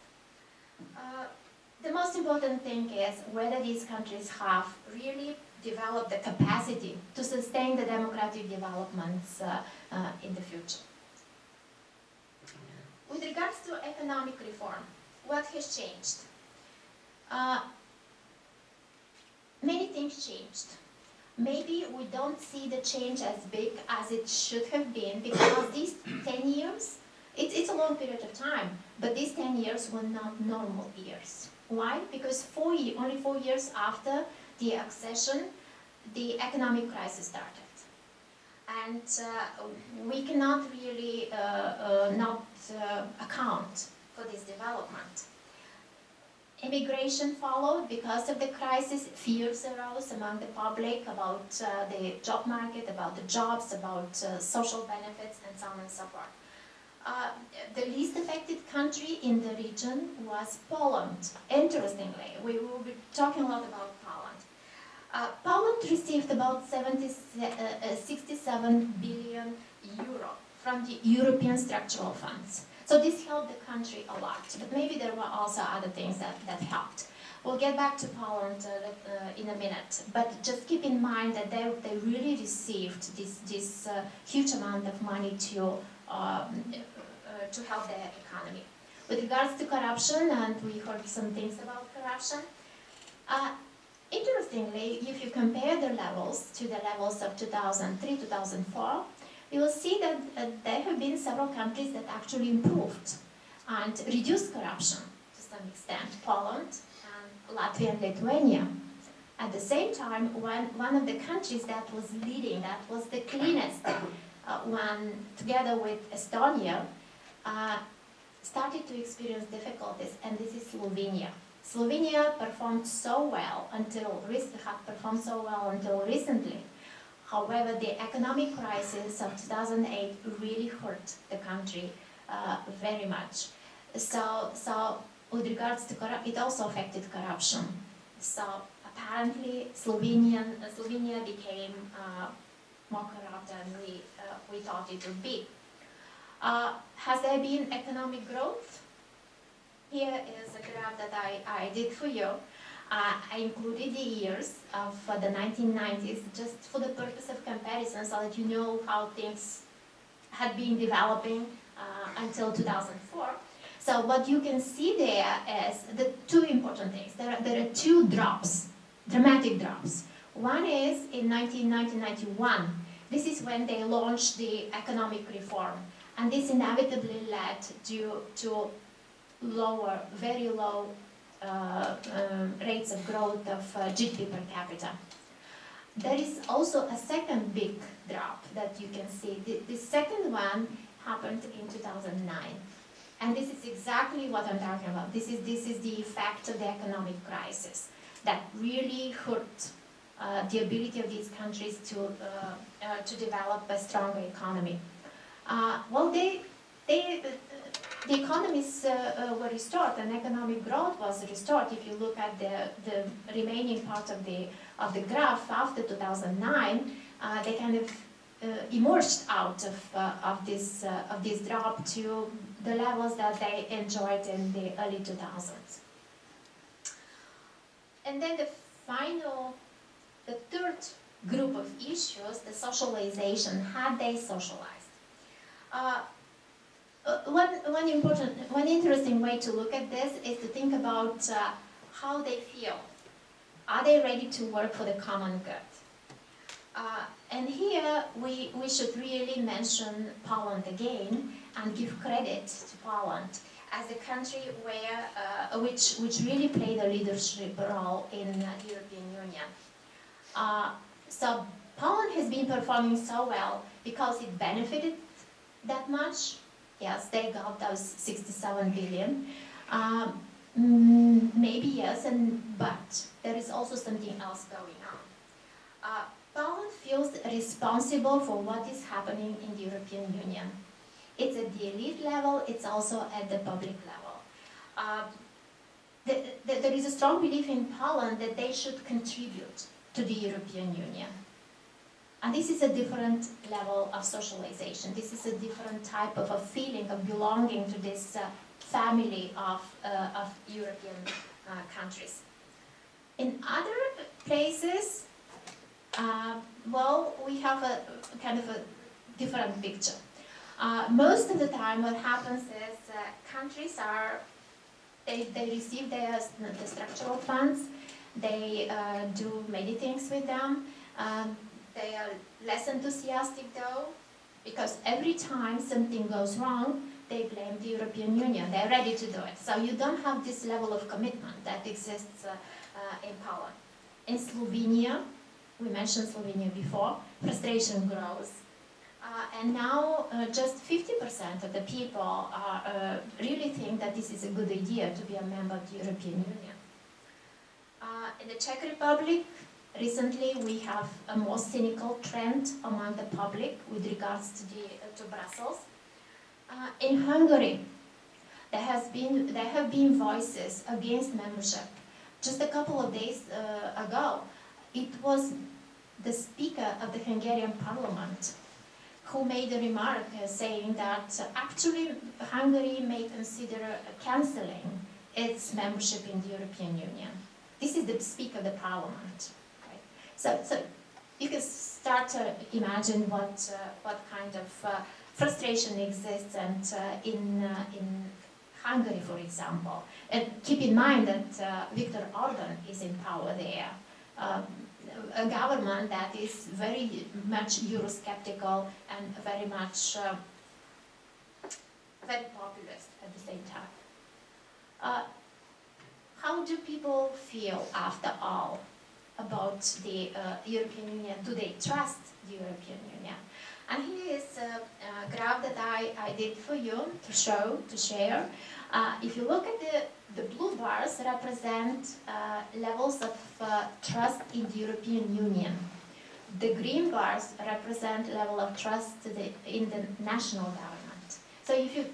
The most important thing is whether these countries have really developed the capacity to sustain the democratic developments in the future. With regards to economic reform, what has changed? Many things changed. Maybe we don't see the change as big as it should have been, because these 10 years, it's a long period of time, but these 10 years were not normal years. Why? Because only 4 years after the accession, the economic crisis started. And we cannot really not account for this development. Immigration followed because of the crisis. Fears arose among the public about the job market, about the jobs, about social benefits, and so on and so forth. The least affected country in the region was Poland. Interestingly, we will be talking a lot about Poland. Poland received about 67 billion euro from the European structural funds. So this helped the country a lot, but maybe there were also other things that helped. We'll get back to Poland in a minute, but just keep in mind that they really received this huge amount of money to help their economy. With regards to corruption, and we heard some things about corruption, interestingly, if you compare the levels to the levels of 2003, 2004, you will see that there have been several countries that actually improved and reduced corruption to some extent. Poland, and Latvia and Lithuania. At the same time, one of the countries that was leading, that was the cleanest one, together with Estonia, started to experience difficulties, and this is Slovenia. Slovenia performed so well until recently. However, the economic crisis of 2008 really hurt the country very much. So with regards to corruption, it also affected corruption. So apparently, Slovenia became more corrupt than we thought it would be. Has there been economic growth? Here is a graph that I did for you. I included the years of the 1990s just for the purpose of comparison, so that you know how things had been developing until 2004. So what you can see there is the two important things. There are two drops, dramatic drops. One is in 1990-91. This is when they launched the economic reform. And this inevitably led to lower, very low rates of growth of GDP per capita. There is also a second big drop that you can see. The second one happened in 2009. And this is exactly what I'm talking about. This is the effect of the economic crisis that really hurt the ability of these countries to develop a stronger economy. Well, the economies were restored, and economic growth was restored. If you look at the remaining part of the graph after 2009, they kind of emerged out of this drop to the levels that they enjoyed in the early 2000s. And then the third group of issues, the socialization. Had they socialized? One interesting way to look at this is to think about how they feel. Are they ready to work for the common good? And here we should really mention Poland again and give credit to Poland as a country which really played a leadership role in the European Union. So Poland has been performing so well because it benefited that much. Yes, they got those 67 billion. Maybe yes, but there is also something else going on. Poland feels responsible for what is happening in the European Union. It's at the elite level, it's also at the public level. There is a strong belief in Poland that they should contribute to the European Union. And this is a different level of socialization. This is a different type of a feeling of belonging to this family of European countries. In other places, well, we have a kind of a different picture. Most of the time what happens is countries they receive the structural funds, they do many things with them. They are less enthusiastic though, because every time something goes wrong, they blame the European Union. They're ready to do it. So you don't have this level of commitment that exists in Poland. In Slovenia, we mentioned Slovenia before, frustration grows. And now just 50% of the people really think that this is a good idea to be a member of the European Union. In the Czech Republic, recently we have a more cynical trend among the public with regards to Brussels. In Hungary, there have been voices against membership. Just a couple of days ago, it was the Speaker of the Hungarian Parliament who made a remark saying that actually Hungary may consider cancelling its membership in the European Union. this is the Speaker of the Parliament. Right? So you can start to imagine what kind of frustration exists and in Hungary, for example. And keep in mind that Viktor Orban is in power there. A government that is very much Eurosceptical and very much very populist at the same time. How do people feel after all about the European Union? Do they trust the European Union? And here is a graph that I did for you to share. If you look at the blue bars represent levels of trust in the European Union. The green bars represent level of trust in the national government. So if you,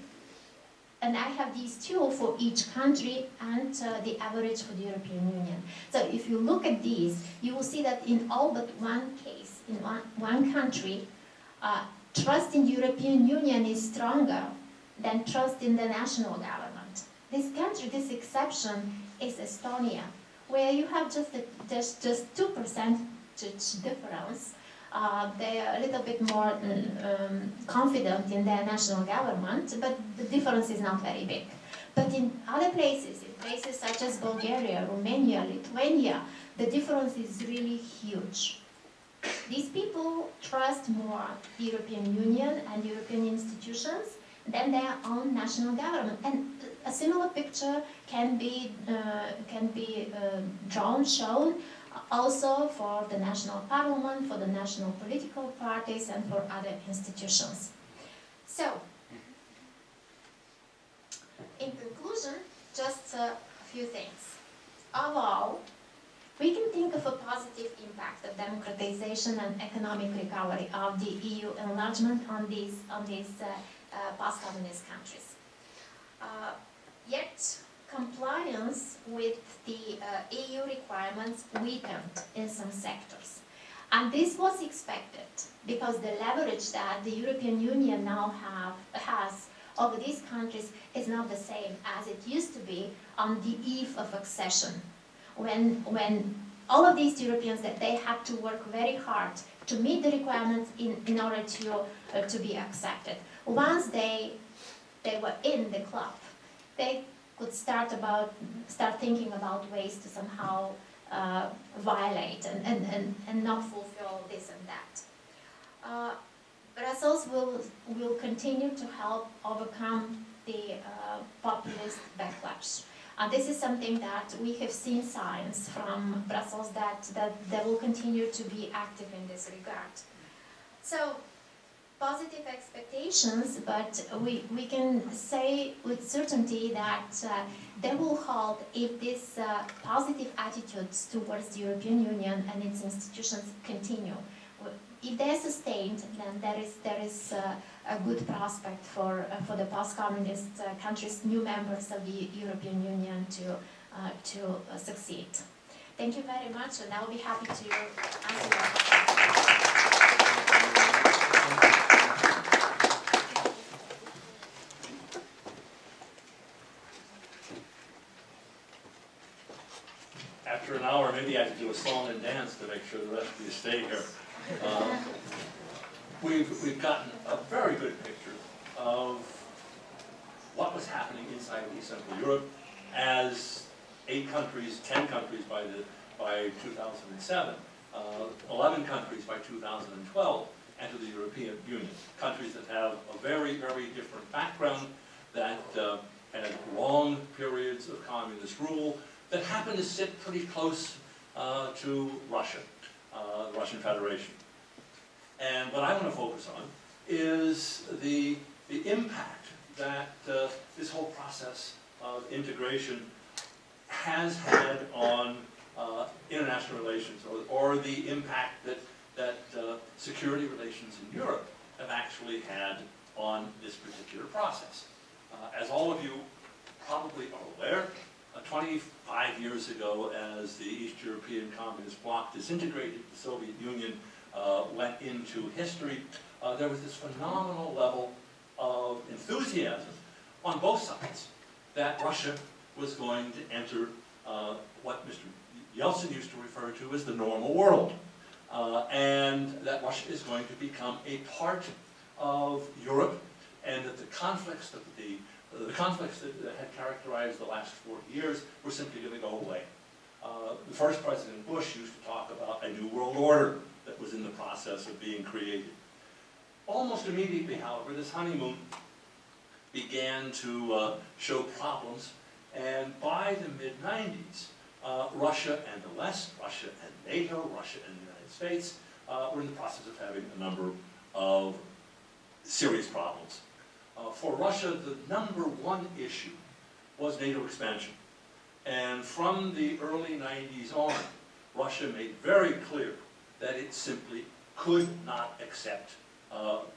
and I have these two for each country and the average for the European Union. So if you look at these, you will see that in all but one case, in one country, trust in the European Union is stronger than trust in the national government. This country, this exception, is Estonia, where you have just 2% difference. They are a little bit more confident in their national government, but the difference is not very big. But in other places, in places such as Bulgaria, Romania, Lithuania, the difference is really huge. These people trust more the European Union and European institutions than their own national government. And a similar picture can be shown also for the national parliament, for the national political parties, and for other institutions. So, in conclusion, just a few things. Overall, we can think of a positive impact of democratization and economic recovery of the EU enlargement on these post-communist countries. Yet, compliance with the EU requirements weakened in some sectors. And this was expected because the leverage that the European Union now has over these countries is not the same as it used to be on the eve of accession. When all of these Europeans, that they had to work very hard to meet the requirements in order to be accepted. Once they were in the club, they could start thinking about ways to somehow violate and not fulfill this and that. Brussels will continue to help overcome the populist backlash. This is something that we have seen signs from Brussels that they will continue to be active in this regard. So, positive expectations, but we can say with certainty that they will hold if these positive attitudes towards the European Union and its institutions continue. If they're sustained, then there is a good prospect for the post-communist countries, new members of the European Union, to succeed. Thank you very much, and I'll be happy to answer your questions. After an hour, maybe I could do a song and dance to make sure the rest of you stay here. We've gotten a very good picture of what was happening inside of East Central Europe as 8 countries, 10 countries by 2007, 11 countries by 2012 enter the European Union. Countries that have a very, very different background, that had long periods of communist rule, that happen to sit pretty close to Russia, the Russian Federation. And what I want to focus on is the impact that this whole process of integration has had on international relations, or the impact that security relations in Europe have actually had on this particular process. As all of you probably are aware, 25 years ago, as the East European Communist Bloc disintegrated, the Soviet Union went into history, there was this phenomenal level of enthusiasm on both sides that Russia was going to enter what Mr. Yeltsin used to refer to as the normal world, and that Russia is going to become a part of Europe, and that the conflicts that had characterized the last 40 years were simply going to go away. The first President Bush used to talk about a new world order that was in the process of being created. Almost immediately, however, this honeymoon began to show problems, and by the mid-90s, Russia and the West, Russia and NATO, Russia and the United States were in the process of having a number of serious problems. For Russia, the number one issue was NATO expansion. And from the early 90s on, Russia made very clear that it simply could not accept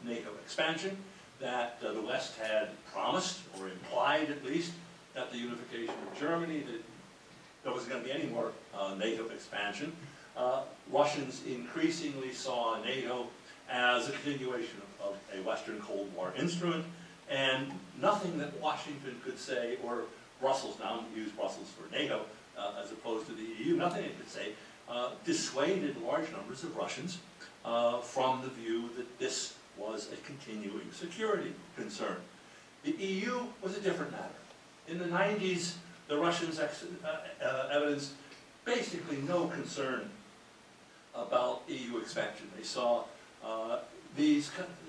NATO expansion, that the West had promised, or implied at least, that the unification of Germany, that there wasn't going to be any more NATO expansion. Russians increasingly saw NATO as a continuation of a Western Cold War instrument, and nothing that Washington could say, or Brussels, now use Brussels for NATO as opposed to the EU, nothing it could say dissuaded large numbers of Russians from the view that this was a continuing security concern. The EU was a different matter. In the 90s, the Russians evidenced basically no concern about EU expansion. They saw the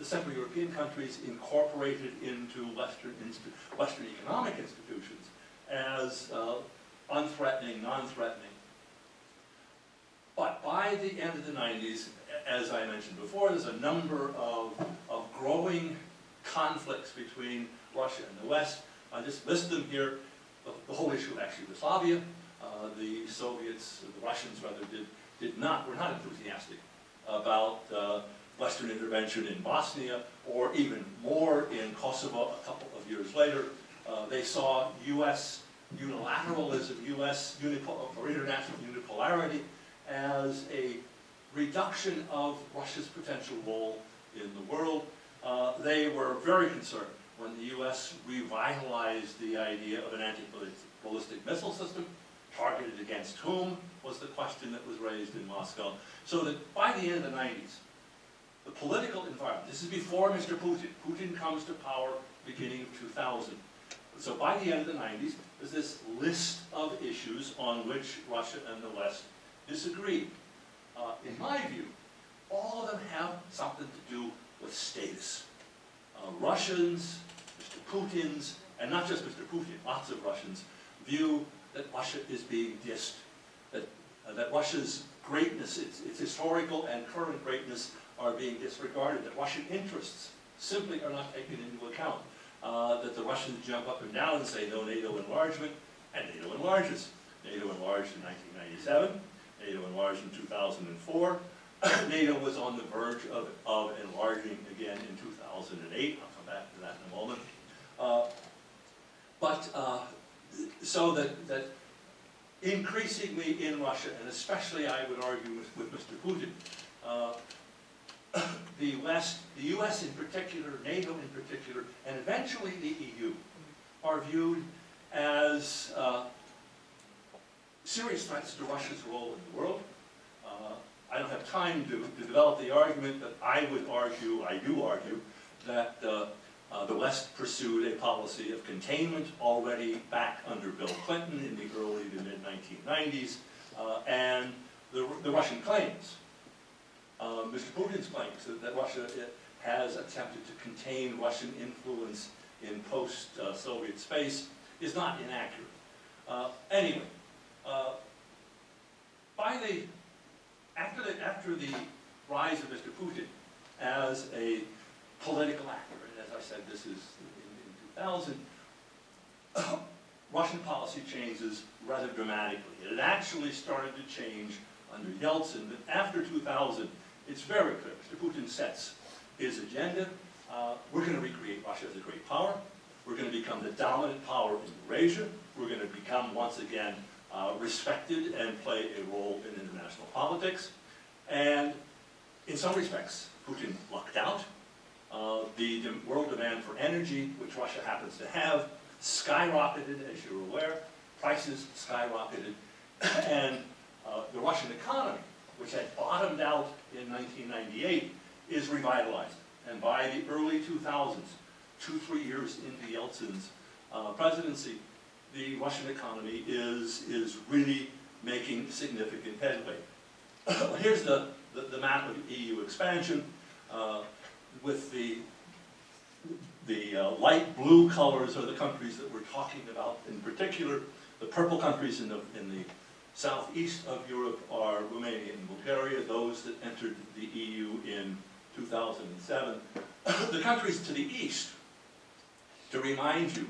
Central European countries incorporated into Western economic institutions as unthreatening, non-threatening. But by the end of the 90s, as I mentioned before, there's a number of growing conflicts between Russia and the West. I just list them here. The whole issue of ex-Yugoslavia. The Soviets, the Russians rather, were not enthusiastic about Western intervention in Bosnia, or even more in Kosovo a couple of years later. They saw U.S. unilateralism, U.S. or international unipolarity as a reduction of Russia's potential role in the world. They were very concerned when the U.S. revitalized the idea of an anti-ballistic missile system. Targeted against whom was the question that was raised in Moscow. So that by the end of the 90s, the political environment, this is before Mr. Putin. Putin comes to power beginning of 2000. So by the end of the 90s, there's this list of issues on which Russia and the West disagree. In my view, all of them have something to do with status. Russians, Mr. Putin's, and not just Mr. Putin, lots of Russians, view that Russia is being dissed, that Russia's greatness, its historical and current greatness, are being disregarded, that Russian interests simply are not taken into account, that the Russians jump up and down and say no NATO enlargement, and NATO enlarges. NATO enlarged in 1997, NATO enlarged in 2004, NATO was on the verge of enlarging again in 2008, I'll come back to that in a moment. So that increasingly in Russia, and especially I would argue with Mr. Putin, the West, the US in particular, NATO in particular, and eventually the EU, are viewed as serious threats to Russia's role in the world. I don't have time to develop the argument, but I would argue, I do argue, that the West pursued a policy of containment already back under Bill Clinton in the early to mid-1990s, and the Russian claims, Mr. Putin's claims that Russia has attempted to contain Russian influence in post-Soviet space is not inaccurate. Anyway, after the rise of Mr. Putin as a political actor, and as I said, this is in 2000, Russian policy changes rather dramatically. It had actually started to change under Yeltsin, but after 2000, it's very clear. Mr. Putin sets his agenda. We're going to recreate Russia as a great power. We're going to become the dominant power in Eurasia. We're going to become, once again, respected and play a role in international politics. And in some respects, Putin lucked out. The world demand for energy, which Russia happens to have, skyrocketed, as you're aware. prices skyrocketed, and the Russian economy, which had bottomed out in 1998, is revitalized. And by the early 2000s, 2-3 years into Yeltsin's presidency, the Russian economy is really making significant headway. Here's the map of EU expansion with the light blue colors are the countries that we're talking about. In particular, the purple countries in the southeast of Europe are Romania and Bulgaria, those that entered the EU in 2007. The countries to the east, to remind you,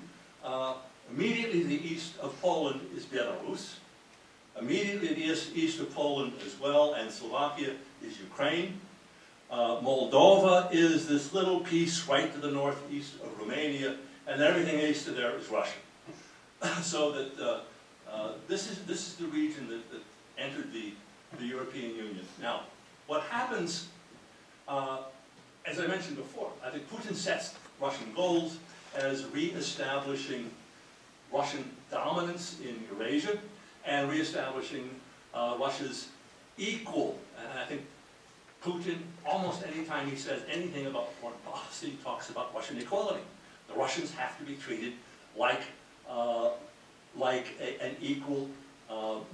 immediately to the east of Poland is Belarus. Immediately to the east of Poland as well, and Slovakia, is Ukraine. Moldova is this little piece right to the northeast of Romania, and everything east of there is Russia. So that this is the region that entered the European Union. Now, what happens, as I mentioned before, I think Putin sets Russian goals as re-establishing Russian dominance in Eurasia and re-establishing Russia's equal, and I think Putin, almost any time he says anything about foreign policy, talks about Russian equality. The Russians have to be treated like an equal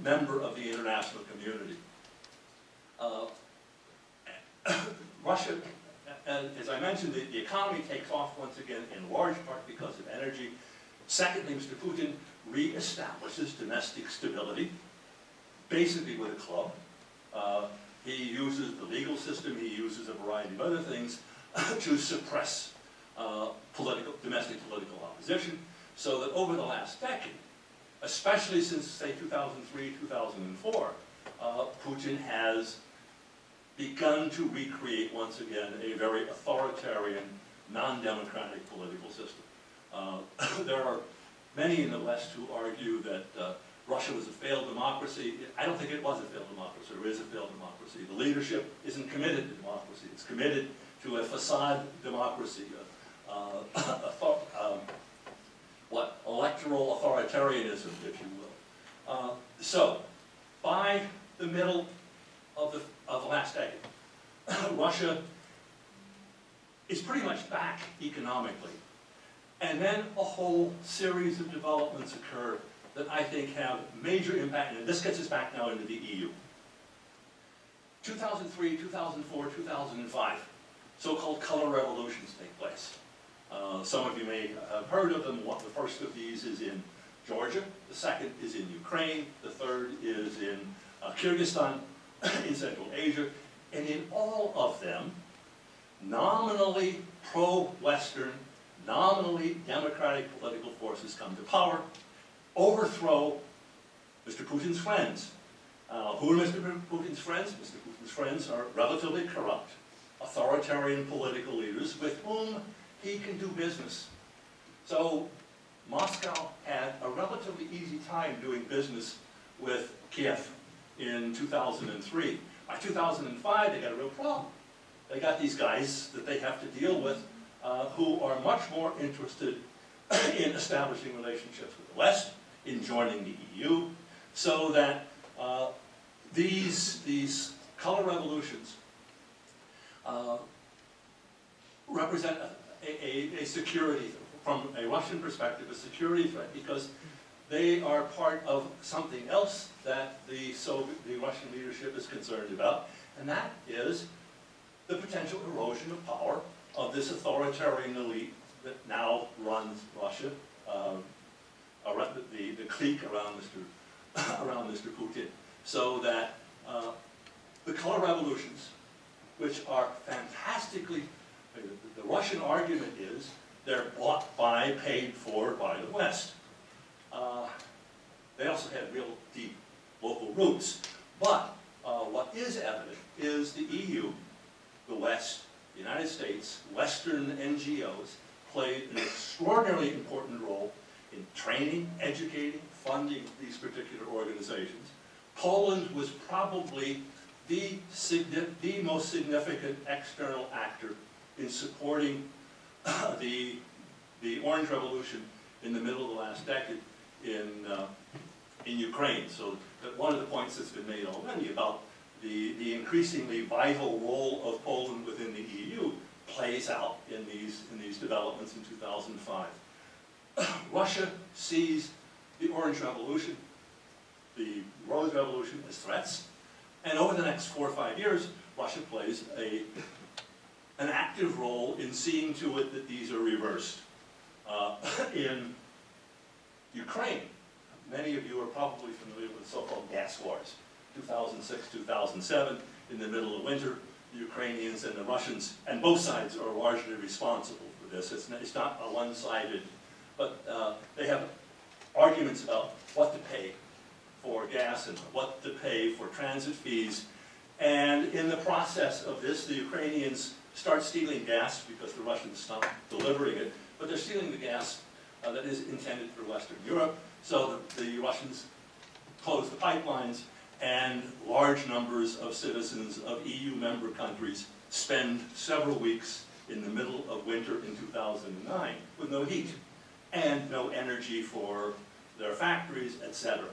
member of the international community. Russia, as I mentioned, the economy takes off once again in large part because of energy. Secondly, Mr. Putin reestablishes domestic stability, basically with a club. He uses the legal system, he uses a variety of other things to suppress domestic political opposition, so that over the last decade, especially since, say, 2003, 2004, Putin has begun to recreate once again a very authoritarian, non-democratic political system. There are many in the West who argue that Russia was a failed democracy. I don't think it was a failed democracy, or is a failed democracy. The leadership isn't committed to democracy. It's committed to a facade democracy, electoral authoritarianism, if you will. So, by the middle of the last decade, Russia is pretty much back economically. And then a whole series of developments occur that I think have major impact, and this gets us back now into the EU. 2003, 2004, 2005, so-called color revolutions take place. Some of you may have heard of them. The first of these is in Georgia, the second is in Ukraine, the third is in Kyrgyzstan in Central Asia, and in all of them, nominally pro-Western, nominally democratic political forces come to power, overthrow Mr. Putin's friends. Who are Mr. Putin's friends? Mr. Putin's friends are relatively corrupt, authoritarian political leaders with whom he can do business. So Moscow had a relatively easy time doing business with Kiev in 2003. By 2005, they got a real problem. They got these guys that they have to deal with who are much more interested in establishing relationships with the West, in joining the EU, so that these color revolutions represent a security, from a Russian perspective, a security threat, because they are part of something else that the Russian leadership is concerned about, and that is the potential erosion of power of this authoritarian elite that now runs Russia, the clique around Mr. Putin, so that the color revolutions, which are fantastically, the Russian argument is they're bought by, paid for by the West. They also had real deep local roots, but what is evident is the EU, the West, the United States, Western NGOs played an extraordinarily important role in training, educating, funding these particular organizations. Poland was probably the most significant external actor in supporting the Orange Revolution in the middle of the last decade in in Ukraine. So that one of the points that's been made already about the increasingly vital role of Poland within the EU plays out in these developments in 2005. Russia sees the Orange Revolution, the Rose Revolution as threats, and over the next 4 or 5 years, Russia plays an active role in seeing to it that these are reversed. In Ukraine, many of you are probably familiar with the so-called gas wars. 2006, 2007, in the middle of winter, the Ukrainians and the Russians, and both sides are largely responsible for this. It's not a one-sided, but they have arguments about what to pay for gas and what to pay for transit fees. And in the process of this, the Ukrainians start stealing gas because the Russians stop delivering it, but they're stealing the gas that is intended for Western Europe. So the Russians close the pipelines, and large numbers of citizens of EU member countries spend several weeks in the middle of winter in 2009 with no heat and no energy for their factories, etc.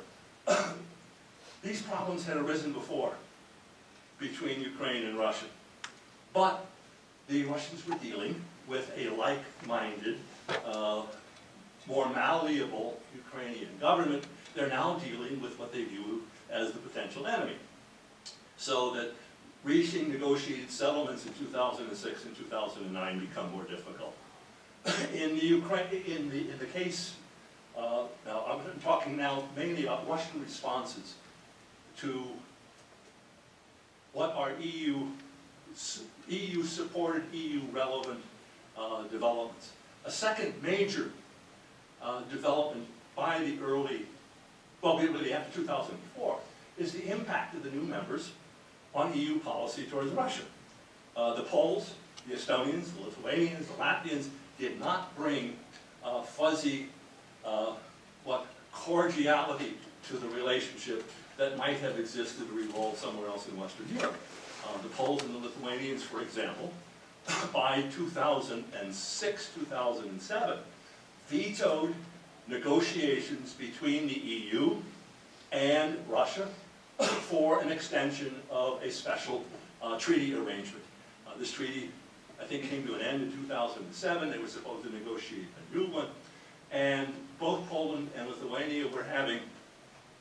These problems had arisen before between Ukraine and Russia, but the Russians were dealing with a like-minded, more malleable Ukrainian government. They're now dealing with what they view as the potential enemy. So that reaching negotiated settlements in 2006 and 2009 become more difficult. In the case, now I'm talking now mainly about Russian responses to what are EU-supported, EU-relevant developments. A second major development by the really after 2004, is the impact of the new members on EU policy towards Russia. The Poles, the Estonians, the Lithuanians, the Latvians did not bring fuzzy cordiality to the relationship that might have existed or evolved somewhere else in Western Europe. The Poles and the Lithuanians, for example, by 2006, 2007, vetoed negotiations between the EU and Russia for an extension of a special treaty arrangement. This treaty, I think, came to an end in 2007. They were supposed to negotiate a new one. And both Poland and Lithuania were having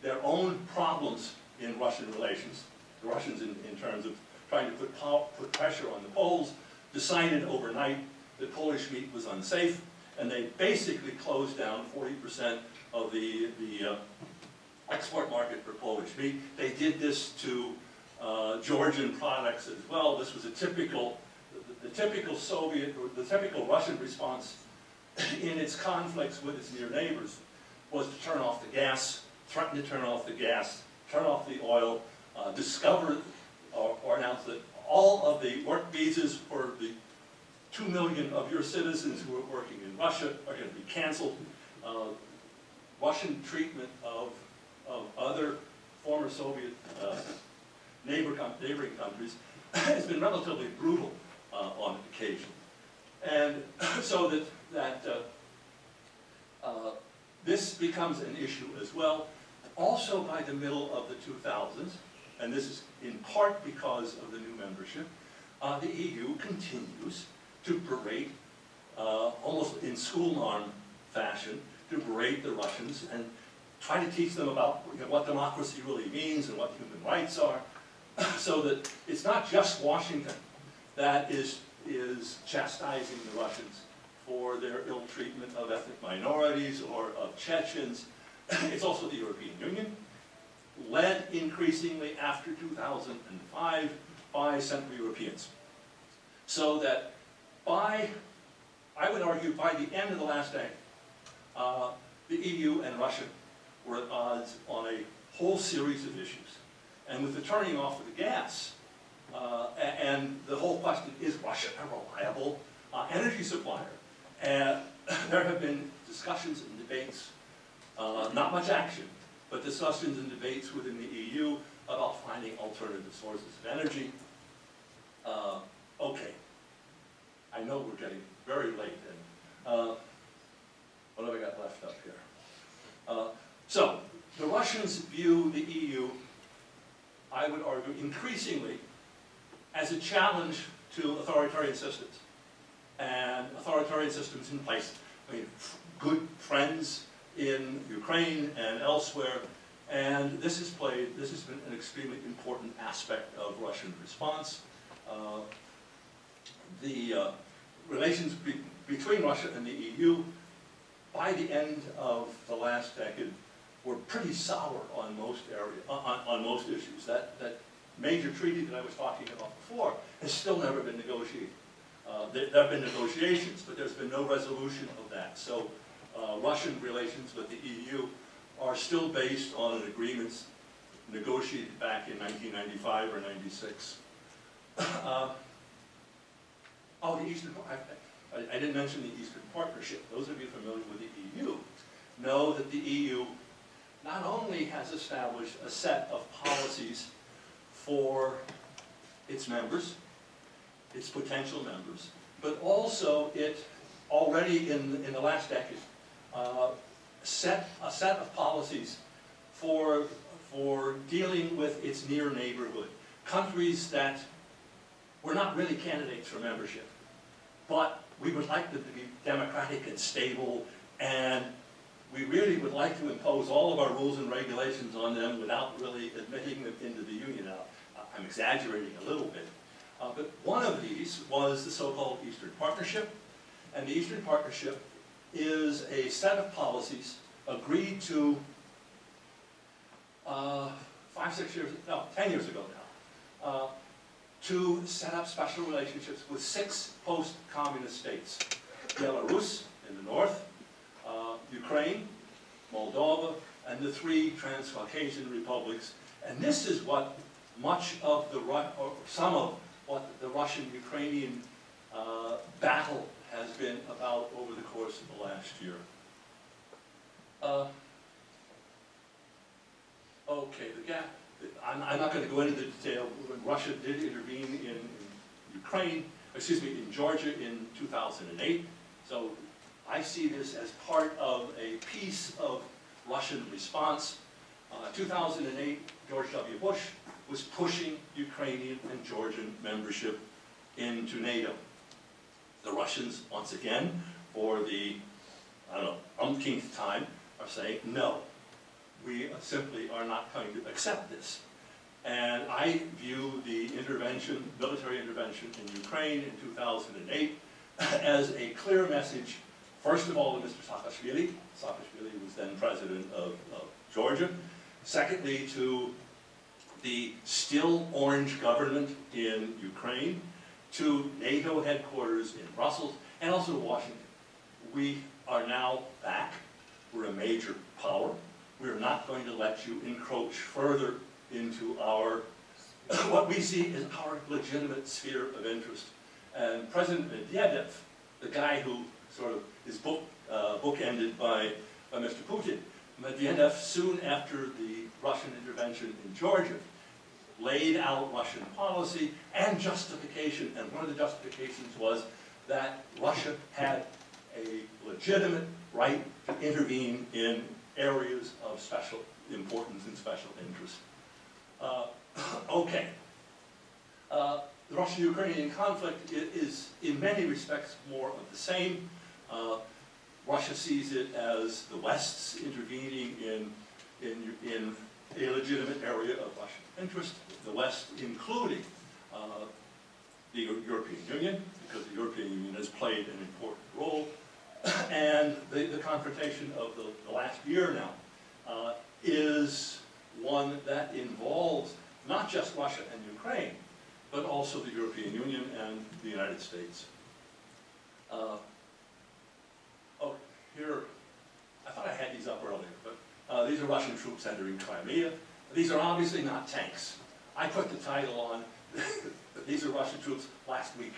their own problems in Russian relations. The Russians, in terms of trying to put pressure on the Poles, decided overnight that Polish meat was unsafe, and they basically closed down 40% of the export market for Polish meat. They did this to Georgian products as well. This was the typical Soviet, or the typical Russian response in its conflicts with its near neighbors was to turn off the gas, threaten to turn off the gas, turn off the oil, discover or announce that all of the work visas for the 2 million of your citizens who are working in Russia are going to be canceled. Russian treatment of other former Soviet neighboring countries has been relatively brutal on occasion. And so that this becomes an issue as well. Also by the middle of the 2000s, and this is in part because of the new membership, the EU continues to berate, almost in school norm fashion, to berate the Russians and try to teach them about what democracy really means and what human rights are, so that it's not just Washington that is chastising the Russians for their ill treatment of ethnic minorities or of Chechens. It's also the European Union, led increasingly after 2005 by Central Europeans. So that I would argue, by the end of the last day, the EU and Russia were at odds on a whole series of issues. And with the turning off of the gas, and the whole question, is Russia a reliable energy supplier? And there have been discussions and debates, not much action, but discussions and debates within the EU about finding alternative sources of energy. Okay, I know we're getting very late, and what have I got left up here? So, the Russians view the EU, I would argue, increasingly as a challenge to authoritarian systems. And authoritarian systems in place. I mean, good friends in Ukraine and elsewhere. And this has been an extremely important aspect of Russian response. The relations between Russia and the EU, by the end of the last decade, were pretty sour on most issues. That major treaty that I was talking about before has still never been negotiated. There have been negotiations, but there's been no resolution of that. So Russian relations with the EU are still based on an agreement negotiated back in 1995 or 96. Oh, the Eastern, I didn't mention the Eastern Partnership. Those of you familiar with the EU know that the EU not only has established a set of policies for its members, its potential members, but also it already in the last decade set a set of policies for dealing with its near neighborhood. Countries that were not really candidates for membership, but we would like them to be democratic and stable, and we really would like to impose all of our rules and regulations on them without really admitting them into the Union. Now, I'm exaggerating a little bit, but one of these was the so-called Eastern Partnership, and the Eastern Partnership is a set of policies agreed to 10 years ago now, to set up special relationships with 6 post-communist states: Belarus in the north, Ukraine, Moldova, and the 3 Transcaucasian republics. And this is what much of some of what the Russian-Ukrainian battle has been about over the course of the last year. Okay, the gap. I'm not going to go into the detail. When Russia did intervene in Georgia in 2008. So I see this as part of a piece of Russian response. 2008, George W. Bush was pushing Ukrainian and Georgian membership into NATO. The Russians, once again, for the, umpteenth time, are saying, no, we simply are not going to accept this. And I view the military intervention in Ukraine in 2008 as a clear message, first of all, to Mr. Saakashvili. Saakashvili was then president of Georgia. Secondly, to the still orange government in Ukraine, to NATO headquarters in Brussels, and also to Washington. We are now back. We're a major power. We're not going to let you encroach further into what we see as our legitimate sphere of interest. And President Medvedev, the guy who sort of is bookended by Mr. Putin, Medvedev, soon after the Russian intervention in Georgia, laid out Russian policy and justification, and one of the justifications was that Russia had a legitimate right to intervene in areas of special importance and special interest. Okay. The Russian-Ukrainian conflict is, in many respects, more of the same. Russia sees it as the West's intervening in a legitimate area of Russian interest, the West including the European Union, because the European Union has played an important role. And the confrontation of the last year now is one that involves not just Russia and Ukraine, but also the European Union and the United States. Here, I thought I had these up earlier, but these are Russian troops entering Crimea. These are obviously not tanks. I put the title on, these are Russian troops last week.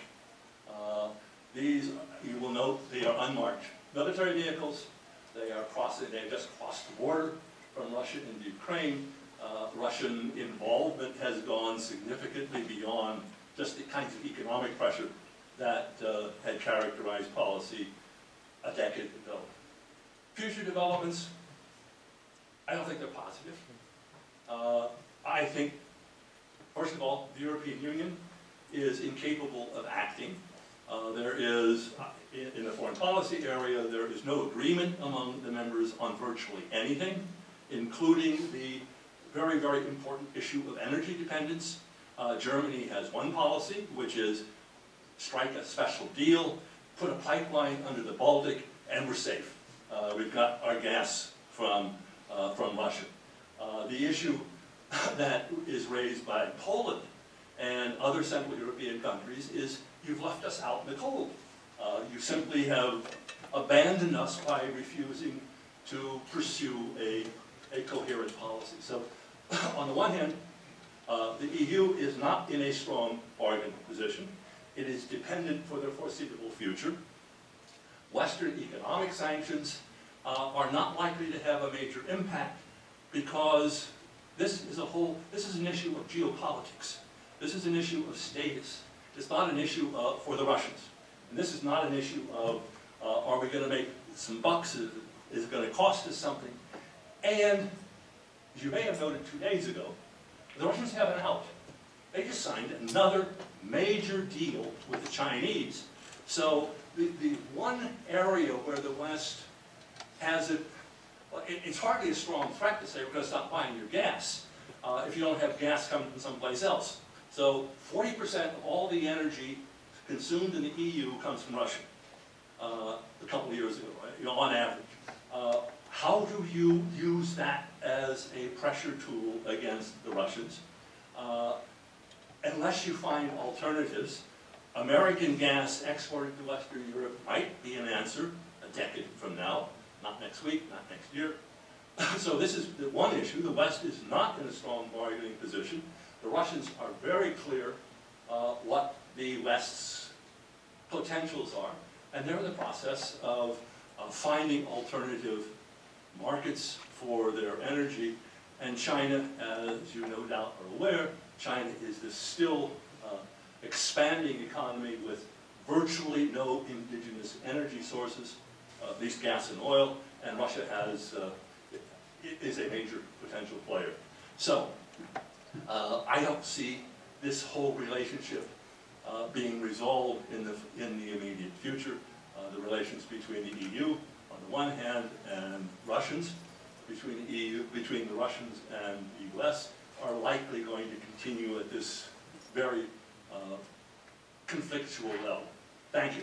These, you will note, they are unmarked military vehicles. They have just crossed the border from Russia into Ukraine. Russian involvement has gone significantly beyond just the kinds of economic pressure that had characterized policy a decade ago. Future developments, I don't think they're positive. I think, first of all, the European Union is incapable of acting. There is, in the foreign policy area, there is no agreement among the members on virtually anything, including the very, very important issue of energy dependence. Germany has one policy, which is strike a special deal, put a pipeline under the Baltic, and we're safe. We've got our gas from Russia. The issue that is raised by Poland and other Central European countries is you've left us out in the cold. You simply have abandoned us by refusing to pursue a coherent policy. So on the one hand, the EU is not in a strong bargaining position. It is dependent for the foreseeable future. Western economic sanctions are not likely to have a major impact because this is an issue of geopolitics. This is an issue of status. It's not an issue for the Russians. And this is not an issue of are we going to make some bucks? Is it going to cost us something? And as you may have noted 2 days ago, the Russians have an out. They just signed another major deal with the Chinese. So the one area where the West has it, well, it's hardly a strong threat to say we're going to stop buying your gas if you don't have gas coming from someplace else. So 40% of all the energy consumed in the EU comes from Russia. A couple of years ago, right? On average. How do you use that as a pressure tool against the Russians? Unless you find alternatives, American gas exported to Western Europe might be an answer a decade from now, not next week, not next year. So this is the one issue. The West is not in a strong bargaining position. The Russians are very clear what the West's potentials are, and they're in the process of finding alternative markets for their energy. And China, as you no doubt are aware, China is this still expanding economy with virtually no indigenous energy sources, at least gas and oil, and Russia is a major potential player. So, I don't see this whole relationship being resolved in the immediate future. The relations between the EU on the one hand and Russians, between the Russians and the US, are likely going to continue at this very conflictual level. Thank you.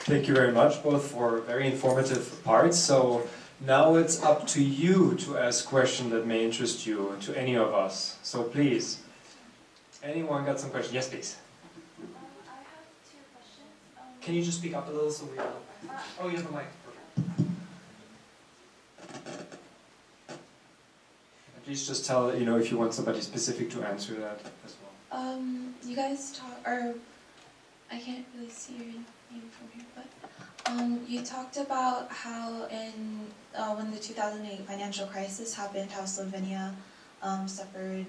Thank you very much, both for very informative parts. So now it's up to you to ask questions that may interest you, to any of us. So please, anyone got some questions? Yes, please. I have 2 questions. Can you just speak up a little so we all... Oh, you have a mic. Perfect. And please just tell, if you want somebody specific to answer that as well. You guys talk, or I can't really see your name from here, but you talked about how when the 2008 financial crisis happened, how Slovenia suffered,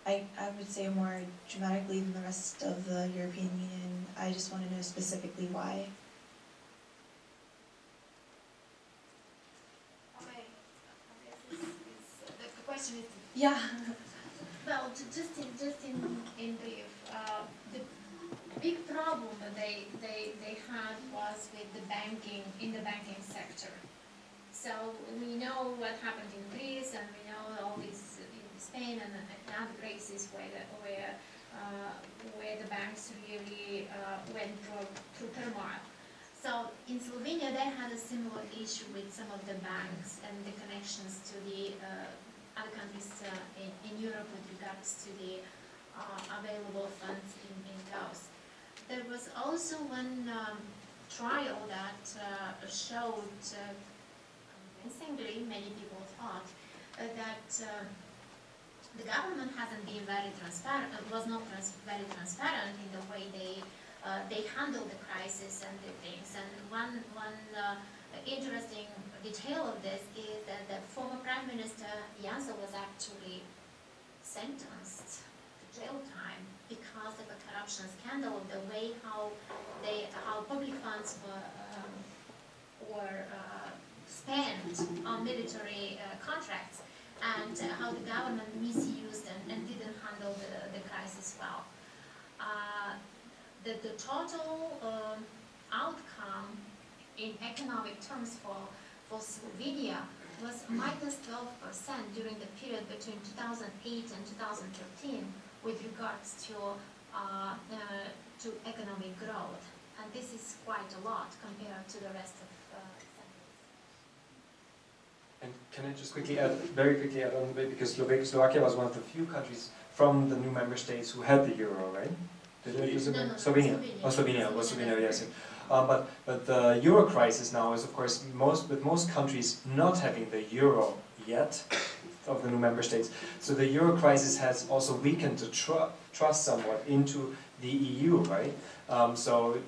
I would say, more dramatically than the rest of the European Union. I just want to know specifically why. Okay. The question is. Yeah. Well, just in brief, the big problem that they had was with the banking sector. So we know what happened in Greece, and we know all this in Spain and other places where the banks really went through turmoil. So in Slovenia, they had a similar issue with some of the banks and the connections to the other countries in Europe with regards to the available funds in those. There was also one trial that showed convincingly, many people thought, that the government hasn't been very transparent, was not very transparent in the way they handled the crisis and the things. And one interesting detail of this is that the former Prime Minister Janša was actually sentenced to jail time because of a corruption scandal, the way how public funds were spent on military contracts, and how the government misused and didn't handle the crisis well. The total outcome in economic terms for Slovenia was minus 12% during the period between 2008 and 2013 with regards to economic growth. And this is quite a lot compared to the rest of countries. And can I just very quickly add on, because Slovakia was one of the few countries from the new member states who had the euro, right? Did it use it? No, Slovenia. Oh, Slovenia. Was Slovenia, yes. But the euro crisis now is, of course, with most countries not having the euro yet of the new member states. So the euro crisis has also weakened the trust somewhat into the EU, right? So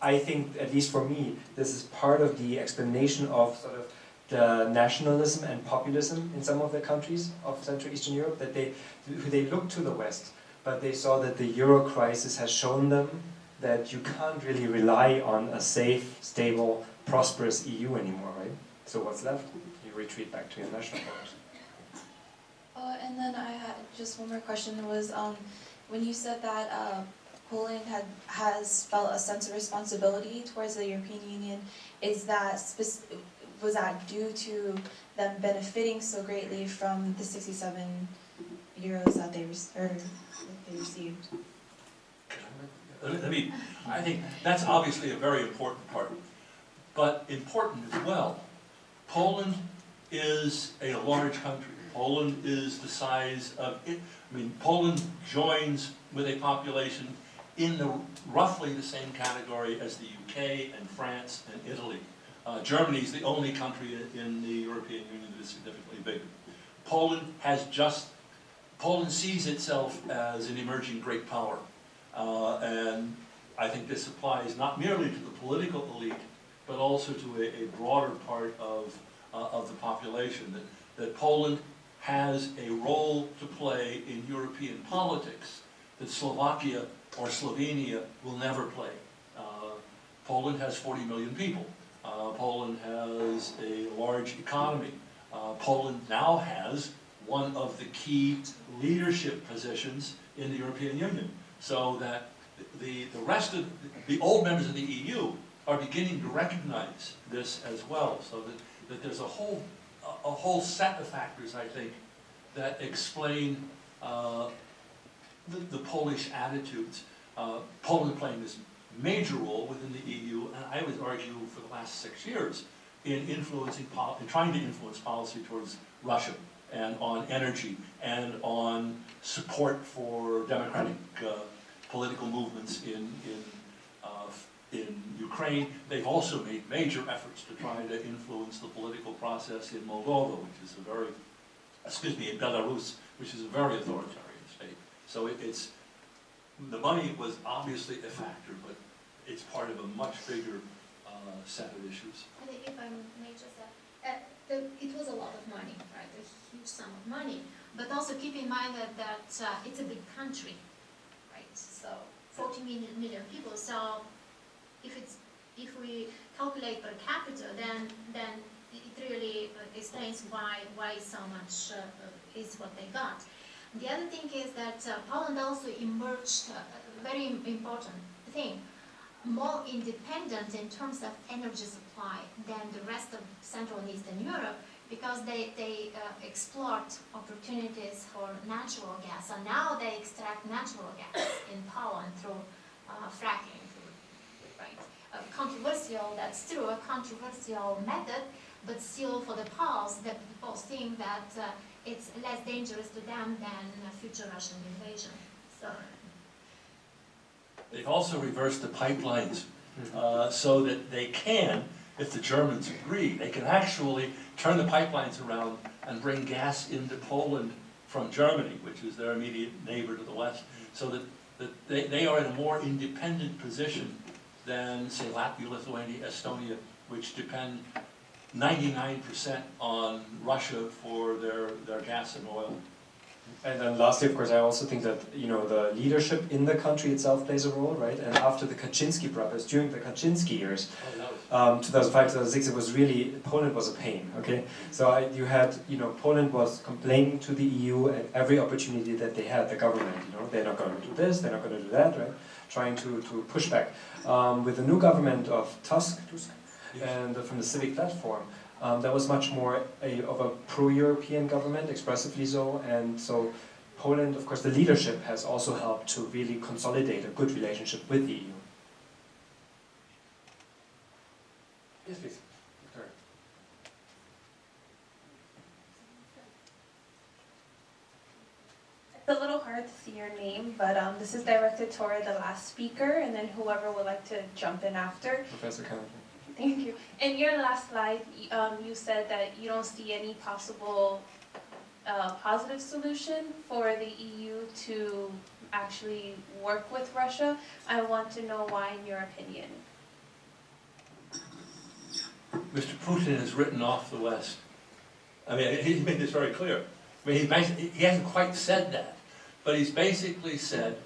I think, at least for me, this is part of the explanation of sort of the nationalism and populism in some of the countries of Central Eastern Europe, that they look to the West, but they saw that the euro crisis has shown them that you can't really rely on a safe, stable, prosperous EU anymore, right? So what's left? You retreat back to your national powers. And then I had just one more question. Was when you said that Poland has felt a sense of responsibility towards the European Union, was that due to them benefiting so greatly from the 67 euros that they received? I think that's obviously a very important part, but important as well. Poland is a large country. Poland is the size of it. I mean, Poland joins with a population in roughly the same category as the UK and France and Italy. Germany is the only country in the European Union that is significantly bigger. Poland sees itself as an emerging great power. And I think this applies not merely to the political elite, but also to a broader part of the population, that Poland has a role to play in European politics that Slovakia or Slovenia will never play. Poland has 40 million people. Poland has a large economy. Poland now has one of the key leadership positions in the European Union. So that the rest of the old members of the EU are beginning to recognize this as well. So that there's a whole set of factors, I think, that explain the Polish attitudes. Poland playing this major role within the EU, and I would argue for the last 6 years, in trying to influence policy towards Russia, and on energy, and on support for democratic political movements in Ukraine. They've also made major efforts to try to influence the political process in Moldova, which is in Belarus, which is a very authoritarian state. So the money was obviously a factor, but it's part of a much bigger set of issues. And if I may just add, it was a lot of money, right? A huge sum of money. But also keep in mind that it's a big country, right? So 40 million people. So if we calculate per capita, then it really explains why so much is what they got. The other thing is that Poland also emerged a very important thing, more independent in terms of energy supply than the rest of Central and Eastern Europe, because they explored opportunities for natural gas. So now they extract natural gas in Poland through fracking, right? Controversial, that's true, a controversial method, but still for the Poles, the people think that it's less dangerous to them than a future Russian invasion. So they've also reversed the pipelines so that they can, if the Germans agree, they can actually turn the pipelines around and bring gas into Poland from Germany, which is their immediate neighbor to the west, so that they are in a more independent position than, say, Latvia, Lithuania, Estonia, which depend 99% on Russia for their gas and oil. And then lastly, of course, I also think that, you know, the leadership in the country itself plays a role, right? And after the Kaczynski brothers, during the Kaczynski years, 2005, 2006, it was really, Poland was a pain, okay? So you had, you know, Poland was complaining to the EU at every opportunity that they had, the government, you know, they're not going to do this, they're not going to do that, right? Trying to push back. With the new government of Tusk, and from the Civic Platform, that was much more of a pro-European government, expressively so, and so Poland, of course, the leadership has also helped to really consolidate a good relationship with the EU. Yes, please. Victoria. It's a little hard to see your name, but this is directed toward the last speaker, and then whoever would like to jump in after. Professor Kennedy. Thank you. In your last slide, you said that you don't see any possible positive solution for the EU to actually work with Russia. I want to know why, in your opinion. Mr. Putin has written off the West. I mean, he's made this very clear. I mean, he hasn't quite said that, but he's basically said,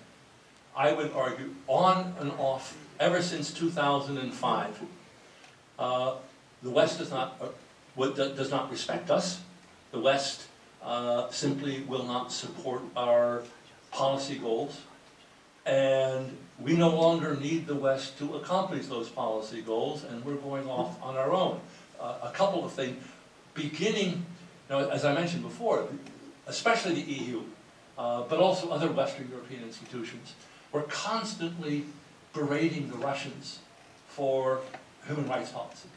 I would argue, on and off, ever since 2005, the West does not respect us. The West simply will not support our policy goals, and we no longer need the West to accomplish those policy goals, and we're going off on our own. A couple of things, beginning, as I mentioned before, especially the EU, but also other Western European institutions, were constantly berating the Russians for human rights policy,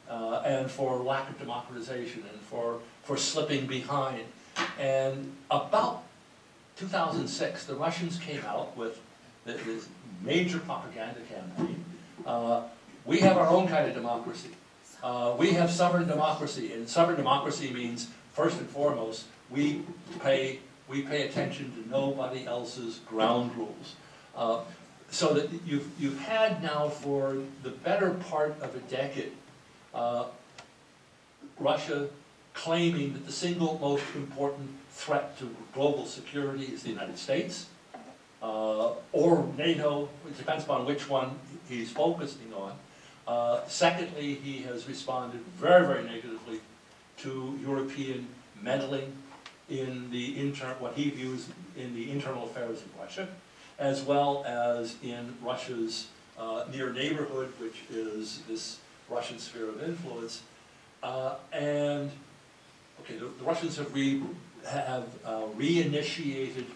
and for lack of democratization, and for slipping behind. And about 2006, the Russians came out with this major propaganda campaign. We have our own kind of democracy. We have sovereign democracy, and sovereign democracy means, first and foremost, we pay attention to nobody else's ground rules. So that you've had now for the better part of a decade, Russia claiming that the single most important threat to global security is the United States, or NATO, it depends upon which one he's focusing on. Secondly, he has responded very, very negatively to European meddling in the what he views in the internal affairs of Russia, as well as in Russia's near neighborhood, which is this Russian sphere of influence. And okay, the Russians have reinitiated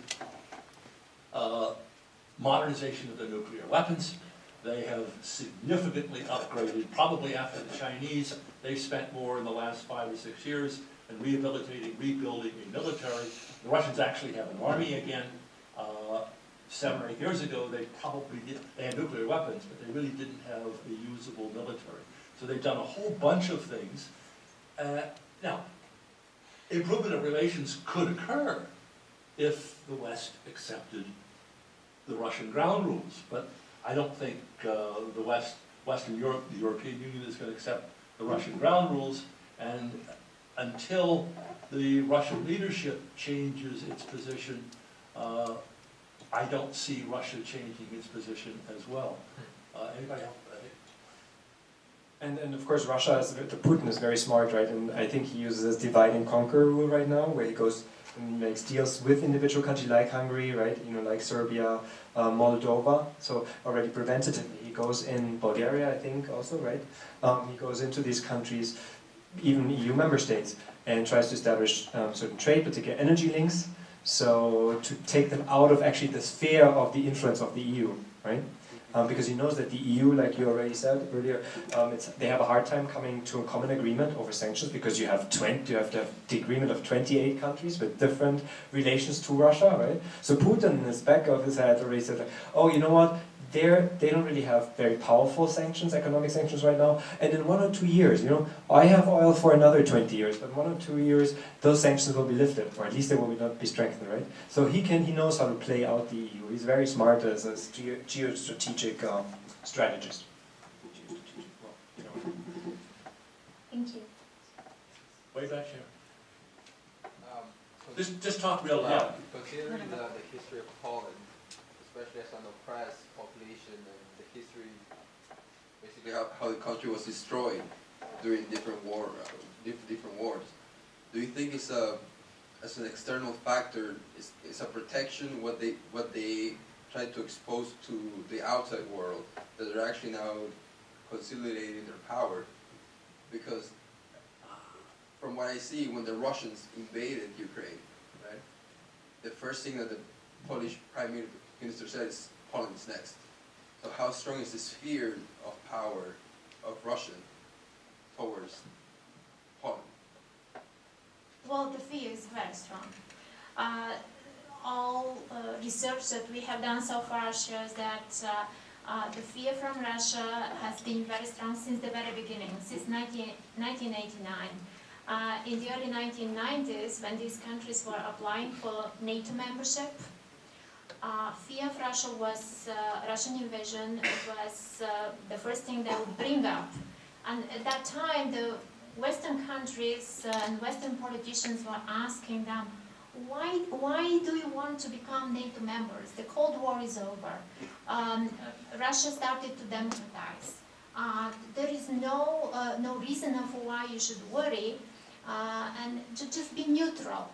modernization of their nuclear weapons. They have significantly upgraded, probably after the Chinese. They've spent more in the last 5 or 6 years in rehabilitating, rebuilding a military. The Russians actually have an army again. 7 or 8 years ago, they had nuclear weapons, but they really didn't have a usable military. So they've done a whole bunch of things. Now, improvement of relations could occur if the West accepted the Russian ground rules, but I don't think Western Europe, the European Union, is going to accept the Russian ground rules, and until the Russian leadership changes its position, I don't see Russia changing its position as well. Anybody else? And of course, Putin is very smart, right? And I think he uses this divide and conquer rule right now, where he goes and makes deals with individual countries like Hungary, right? You know, like Serbia, Moldova. So already preventatively, he goes in Bulgaria, I think, also, right? He goes into these countries, even EU member states, and tries to establish certain trade, particularly energy links, so to take them out of actually the sphere of the influence of the EU, right? Because he knows that the EU, like you already said earlier, they have a hard time coming to a common agreement over sanctions, because you have to have the agreement of 28 countries with different relations to Russia, right? So Putin, in his back of his head, already said, like, oh, you know what? They don't really have very powerful sanctions, economic sanctions right now. And in 1 or 2 years, you know, I have oil for another 20 years, but in 1 or 2 years, those sanctions will be lifted, or at least they will not be strengthened, right? So he knows how to play out the EU. He's very smart as a geostrategic strategist. Thank you. Way back here. So Just talk real loud. Considering the history of Poland, especially as an oppressed population and the history, basically how the country was destroyed during different wars, do you think it's as an external factor, it's a protection what they try to expose to the outside world, that they're actually now consolidating their power? Because from what I see, when the Russians invaded Ukraine, right, the first thing that the Polish Prime Minister said is Poland is next. So how strong is this fear of power of Russia towards Poland? Well, the fear is very strong. All research that we have done so far shows that the fear from Russia has been very strong since the very beginning, since 1989. In the early 1990s, when these countries were applying for NATO membership, fear of Russia was, Russian invasion was the first thing they would bring up. And at that time, the Western countries and Western politicians were asking them, why do you want to become NATO members? The Cold War is over. Russia started to democratize. There is no reason for why you should worry, and just be neutral.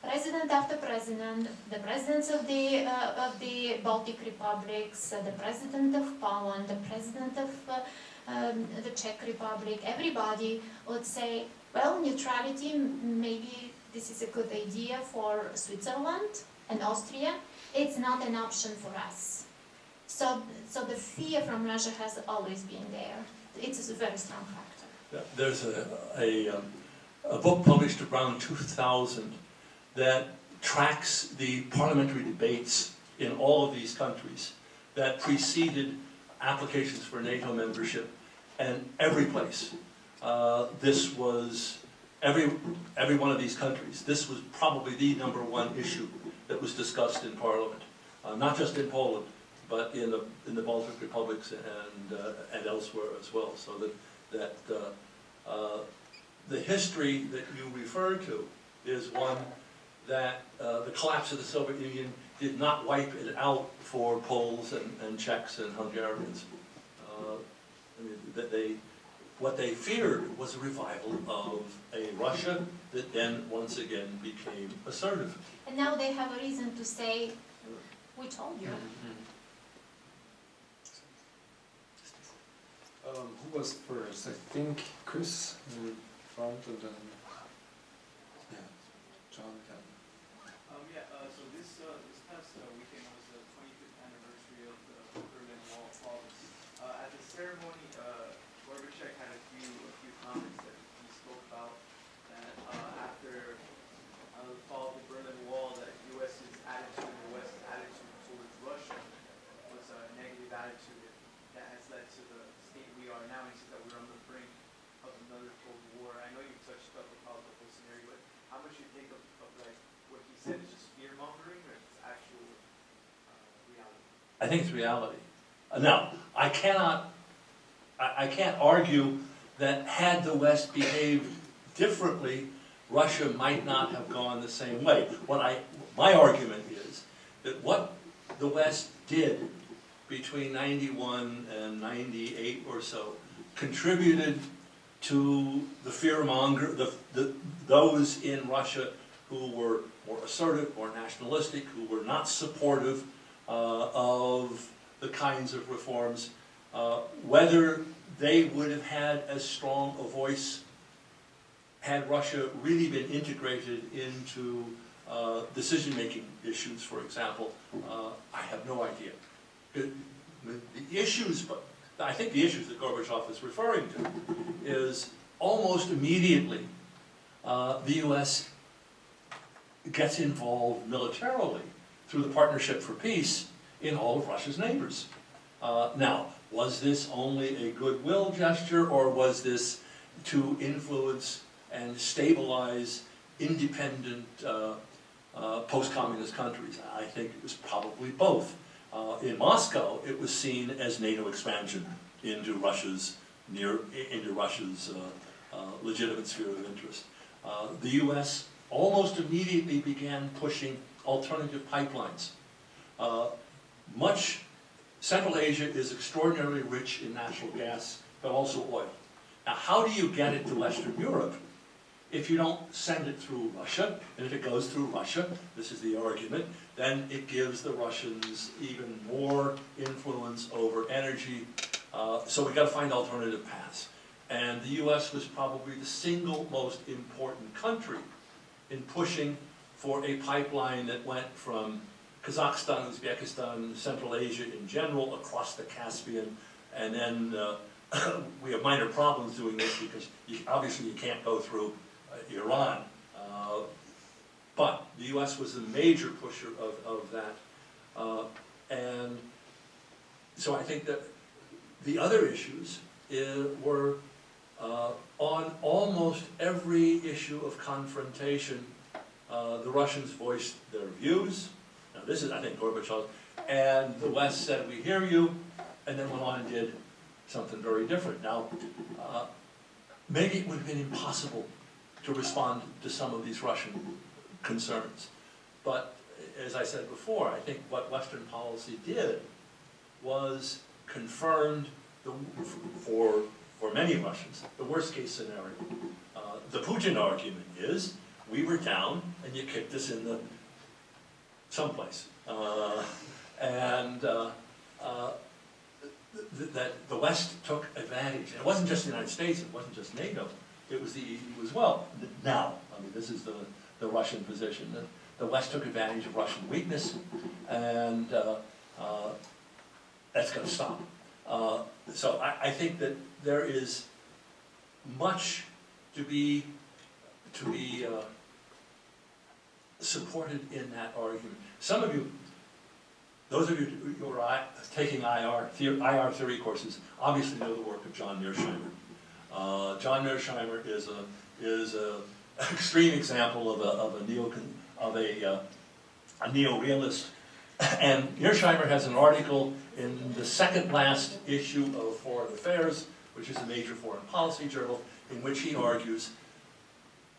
President after president, the presidents of the Baltic republics, the president of Poland, the president of the Czech Republic, everybody would say, well, neutrality, maybe this is a good idea for Switzerland and Austria. It's not an option for us. So the fear from Russia has always been there. It's a very strong factor. There's a book published around 2000 that tracks the parliamentary debates in all of these countries that preceded applications for NATO membership, and every place. This was, every one of these countries, this was probably the #1 issue that was discussed in Parliament. Not just in Poland, but in the Baltic republics and elsewhere as well. So that the history that you refer to is one that the collapse of the Soviet Union did not wipe it out for Poles and Czechs and Hungarians. What they feared was a revival of a Russia that then once again became assertive. And now they have a reason to say, we told you. Who was first? I think Chris in the front, and then John. So this past weekend was the 25th anniversary of the Berlin Wall falling. At the ceremony, Gorbachev had a few comments that he spoke about that after the fall of the Berlin Wall, that U.S.'s attitude and the West's attitude towards Russia was a negative attitude that has led to the state we are now. He says that we're on the brink of another Cold War. I know you touched up about the whole scenario, but how much you think of like what he said is just fear mongering, or it's actual reality? I think it's reality. Now, I can't argue that had the West behaved differently, Russia might not have gone the same way. My argument is that what the West did between 91 and 98 or so contributed to the fearmonger, those in Russia who were more assertive, more nationalistic, who were not supportive of the kinds of reforms, whether they would have had as strong a voice had Russia really been integrated into decision-making issues, for example. I have no idea. I think the issues that Gorbachev is referring to is almost immediately the U.S. gets involved militarily through the Partnership for Peace in all of Russia's neighbors. Now, was this only a goodwill gesture, or was this to influence and stabilize independent post-communist countries? I think it was probably both. In Moscow, it was seen as NATO expansion into Russia's legitimate sphere of interest. The US almost immediately began pushing alternative pipelines. Central Asia is extraordinarily rich in natural gas, but also oil. Now, how do you get it to Western Europe if you don't send it through Russia? And if it goes through Russia, this is the argument, then it gives the Russians even more influence over energy. So we've got to find alternative paths. And the US was probably the single most important country in pushing for a pipeline that went from Kazakhstan, Uzbekistan, Central Asia in general, across the Caspian, and then we have minor problems doing this because obviously you can't go through Iran. But the US was a major pusher of that. And so I think that the other issues were on almost every issue of confrontation, the Russians voiced their views. Now this is, I think, Gorbachev, and the West said, we hear you, and then went on and did something very different. Now, maybe it would have been impossible to respond to some of these Russian concerns. But as I said before, I think what Western policy did was confirmed for many Russians, the worst case scenario. The Putin argument is, we were down and you kicked us in someplace. That the West took advantage. And it wasn't just the United States, it wasn't just NATO, it was the EU as well. Now, I mean, this is the Russian position. The West took advantage of Russian weakness, and that's going to stop. So I think that there is much to be supported in that argument. Some of you, those of you who are taking IR theory courses, obviously know the work of John Mearsheimer. John Mearsheimer is an extreme example of a neo-realist. And Mearsheimer has an article in the second last issue of Foreign Affairs, which is a major foreign policy journal, in which he argues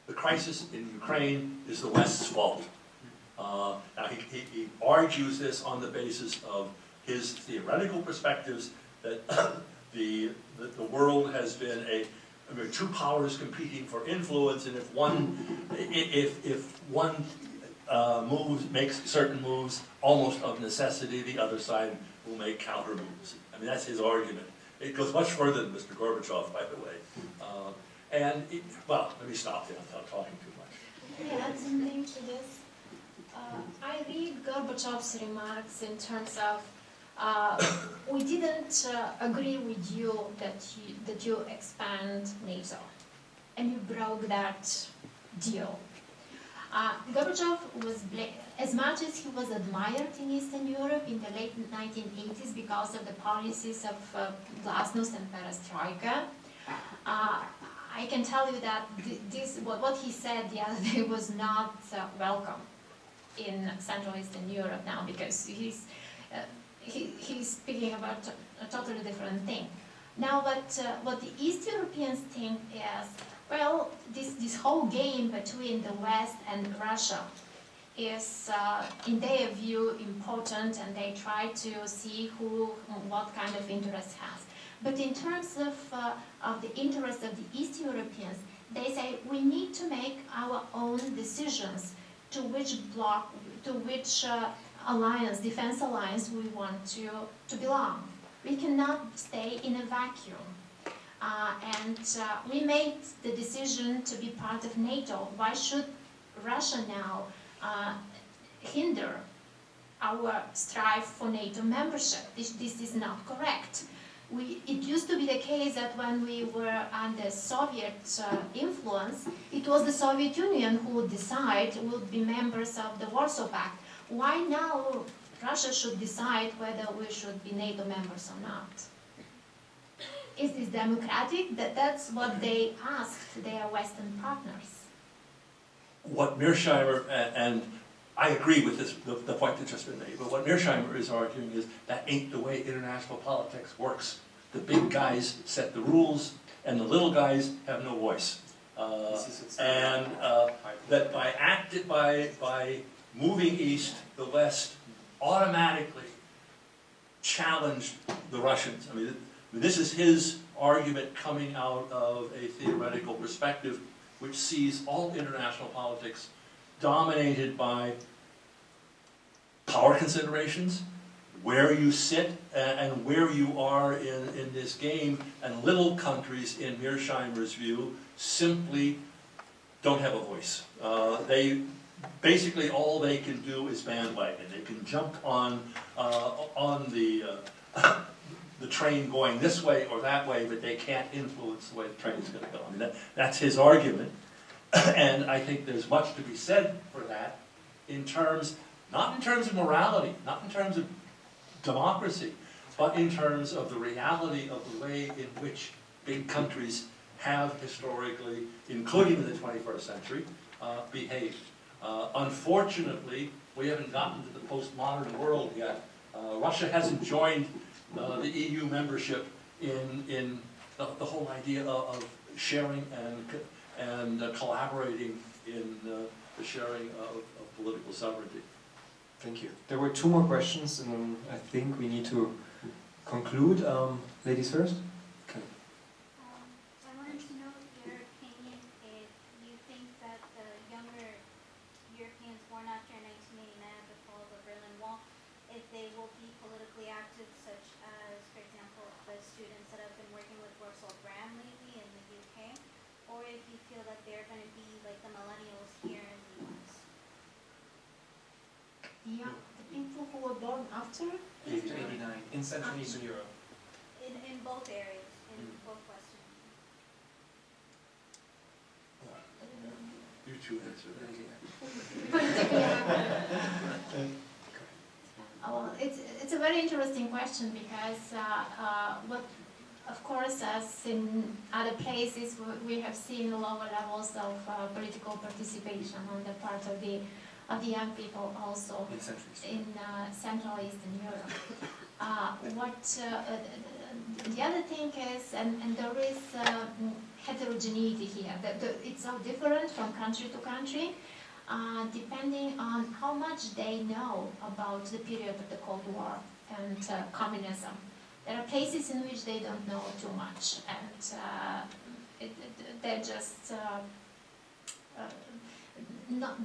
the crisis in Ukraine is the West's fault. Now he argues this on the basis of his theoretical perspectives that the world has been two powers competing for influence, and if one makes certain moves almost of necessity, the other side will make counter moves. I mean, that's his argument. It goes much further than Mr. Gorbachev, by the way. Well, let me stop there. I'm talking too much. Can I add something to this? I read Gorbachev's remarks in terms of we didn't agree with you that you expand NATO, and you broke that deal. Gorbachev was, as much as he was admired in Eastern Europe in the late 1980s because of the policies of glasnost and perestroika, I can tell you that what he said the other day was not welcome in Central Eastern Europe now, because he's speaking about a totally different thing. Now, what the East Europeans think is, well, this whole game between the West and Russia is, in their view, important, and they try to see what kind of interest has. But in terms of the interest of the East Europeans, they say we need to make our own decisions to which bloc, to which alliance, defense alliance we want to belong. We cannot stay in a vacuum. And we made the decision to be part of NATO. Why should Russia now hinder our strive for NATO membership? This is not correct. It used to be the case that when we were under Soviet influence, it was the Soviet Union who would decide who would be members of the Warsaw Pact. Why now Russia should decide whether we should be NATO members or not? Is this democratic? That's what they asked their Western partners. What Mearsheimer, and I agree with this, the point that's just been made, but what Mearsheimer is arguing is that ain't the way international politics works. The big guys set the rules, and the little guys have no voice. And that by moving east, the West automatically challenged the Russians. I mean, this is his argument coming out of a theoretical perspective which sees all international politics dominated by power considerations, where you sit and where you are in this game, and little countries, in Mearsheimer's view, simply don't have a voice. They basically all they can do is bandwagon. They can jump on the train going this way or that way, but they can't influence the way the train is going to go. I mean, that's his argument, and I think there's much to be said for that, not in terms of morality, not in terms of democracy, but in terms of the reality of the way in which big countries have historically, including in the 21st century, behaved. Unfortunately, we haven't gotten to the postmodern world yet. Russia hasn't joined the EU membership in the whole idea of sharing and collaborating in the sharing of political sovereignty. Thank you. There were two more questions, and then I think we need to conclude. Ladies first. Okay. I wanted to know your opinion if you think that the younger Europeans born after 1989 at the fall of the Berlin Wall, if they will be politically active, such as, for example, the students that have been working with Russell Brand lately in the UK, or if you feel that they're going to be like the millennials here in the US. Yeah, the people who were born after 89 in Central and Eastern Europe. In both areas, in both Western. You two answer Well, it's a very interesting question because what, of course, as in other places, we have seen lower levels of political participation on the part of the young people also in Central Eastern Europe. The other thing is, and there is heterogeneity here. It's so different from country to country, depending on how much they know about the period of the Cold War and communism. There are places in which they don't know too much, and they're just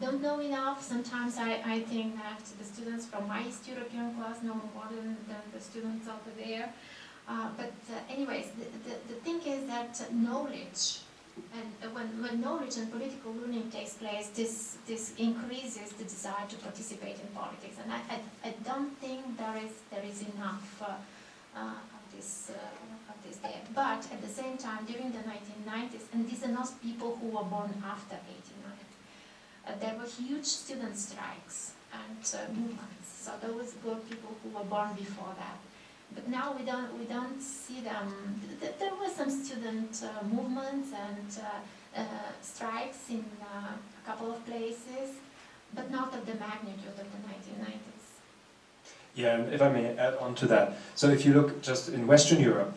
don't know enough. Sometimes I think that the students from my East European class know more than the students over there. But anyways, the thing is that knowledge, and when knowledge and political learning takes place, this increases the desire to participate in politics. And I don't think there is enough of this there. But at the same time, during the 1990s, and these are not people who were born after '89, there were huge student strikes and movements. So those were people who were born before that. But now we don't see them. There were some student movements and strikes in a couple of places, but not of the magnitude of the 1990s. Yeah, and if I may add on to that. So if you look just in Western Europe,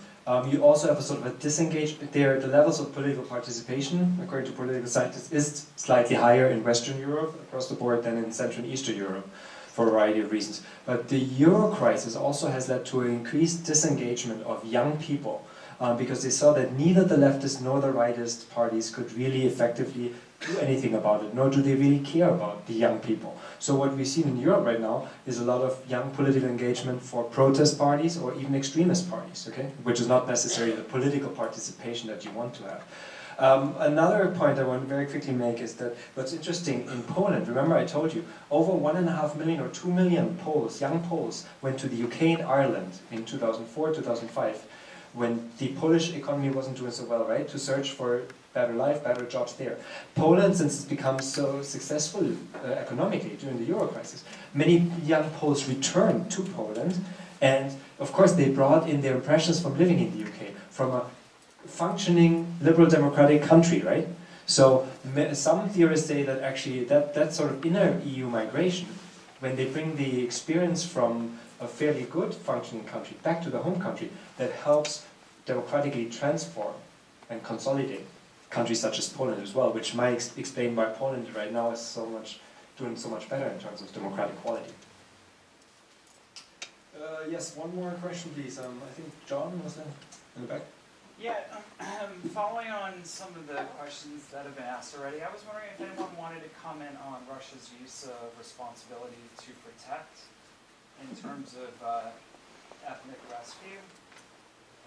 you also have a sort of a disengagement there. The levels of political participation, according to political scientists, is slightly higher in Western Europe across the board than in Central and Eastern Europe, for a variety of reasons. But the Euro crisis also has led to an increased disengagement of young people because they saw that neither the leftist nor the rightist parties could really effectively do anything about it, nor do they really care about the young people. So what we've seen in Europe right now is a lot of young political engagement for protest parties or even extremist parties, okay? Which is not necessarily the political participation that you want to have. Another point I want to very quickly make is that what's interesting in Poland, remember I told you, over 1.5 million or 2 million Poles, young Poles, went to the UK and Ireland in 2004, 2005, when the Polish economy wasn't doing so well, right? To search for better life, better jobs there. Poland, since it's become so successful economically during the Euro crisis, many young Poles returned to Poland, and of course they brought in their impressions from living in the UK, from a functioning liberal democratic country, right? So some theorists say that actually that sort of inner EU migration, when they bring the experience from a fairly good functioning country back to the home country, that helps democratically transform and consolidate countries such as Poland as well, which might explain why Poland right now is doing so much better in terms of democratic quality. Yes, one more question, please. I think John was in the back. Yeah, following on some of the questions that have been asked already, I was wondering if anyone wanted to comment on Russia's use of responsibility to protect in terms of ethnic rescue,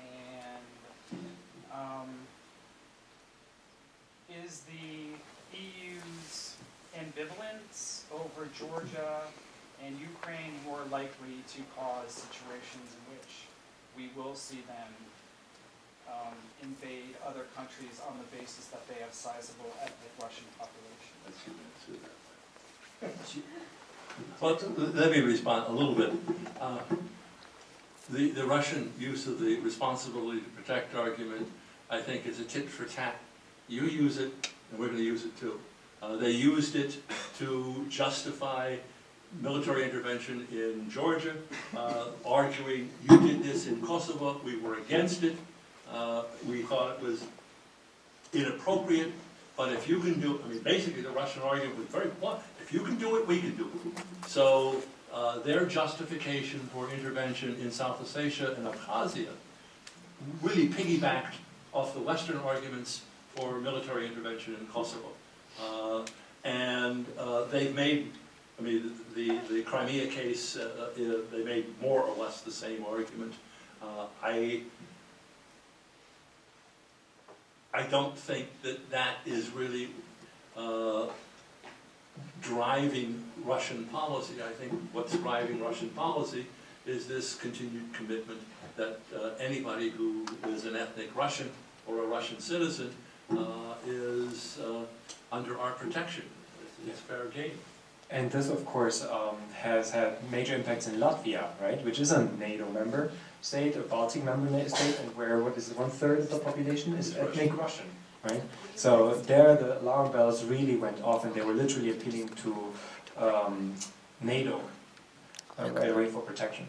and is the EU's ambivalence over Georgia and Ukraine more likely to cause situations in which we will see them invade other countries on the basis that they have sizable ethnic Russian populations? Well, let me respond a little bit. The Russian use of the responsibility to protect argument, I think, is a tit for tat. You use it, and we're going to use it too. They used it to justify military intervention in Georgia, arguing you did this in Kosovo, we were against it. We thought it was inappropriate, but if you can do it, I mean, basically the Russian argument was very blunt. If you can do it, we can do it. So their justification for intervention in South Ossetia and Abkhazia really piggybacked off the Western arguments for military intervention in Kosovo. And they've made, I mean, the Crimea case, they made more or less the same argument. I don't think that is really driving Russian policy. I think what's driving Russian policy is this continued commitment that anybody who is an ethnic Russian or a Russian citizen is under our protection. It's fair game. And this, of course, has had major impacts in Latvia, right, which is a NATO member state, a Baltic member state, and where, what is it, 1/3 of the population is ethnic Russian, right? So there the alarm bells really went off, and they were literally appealing to NATO right away for protection.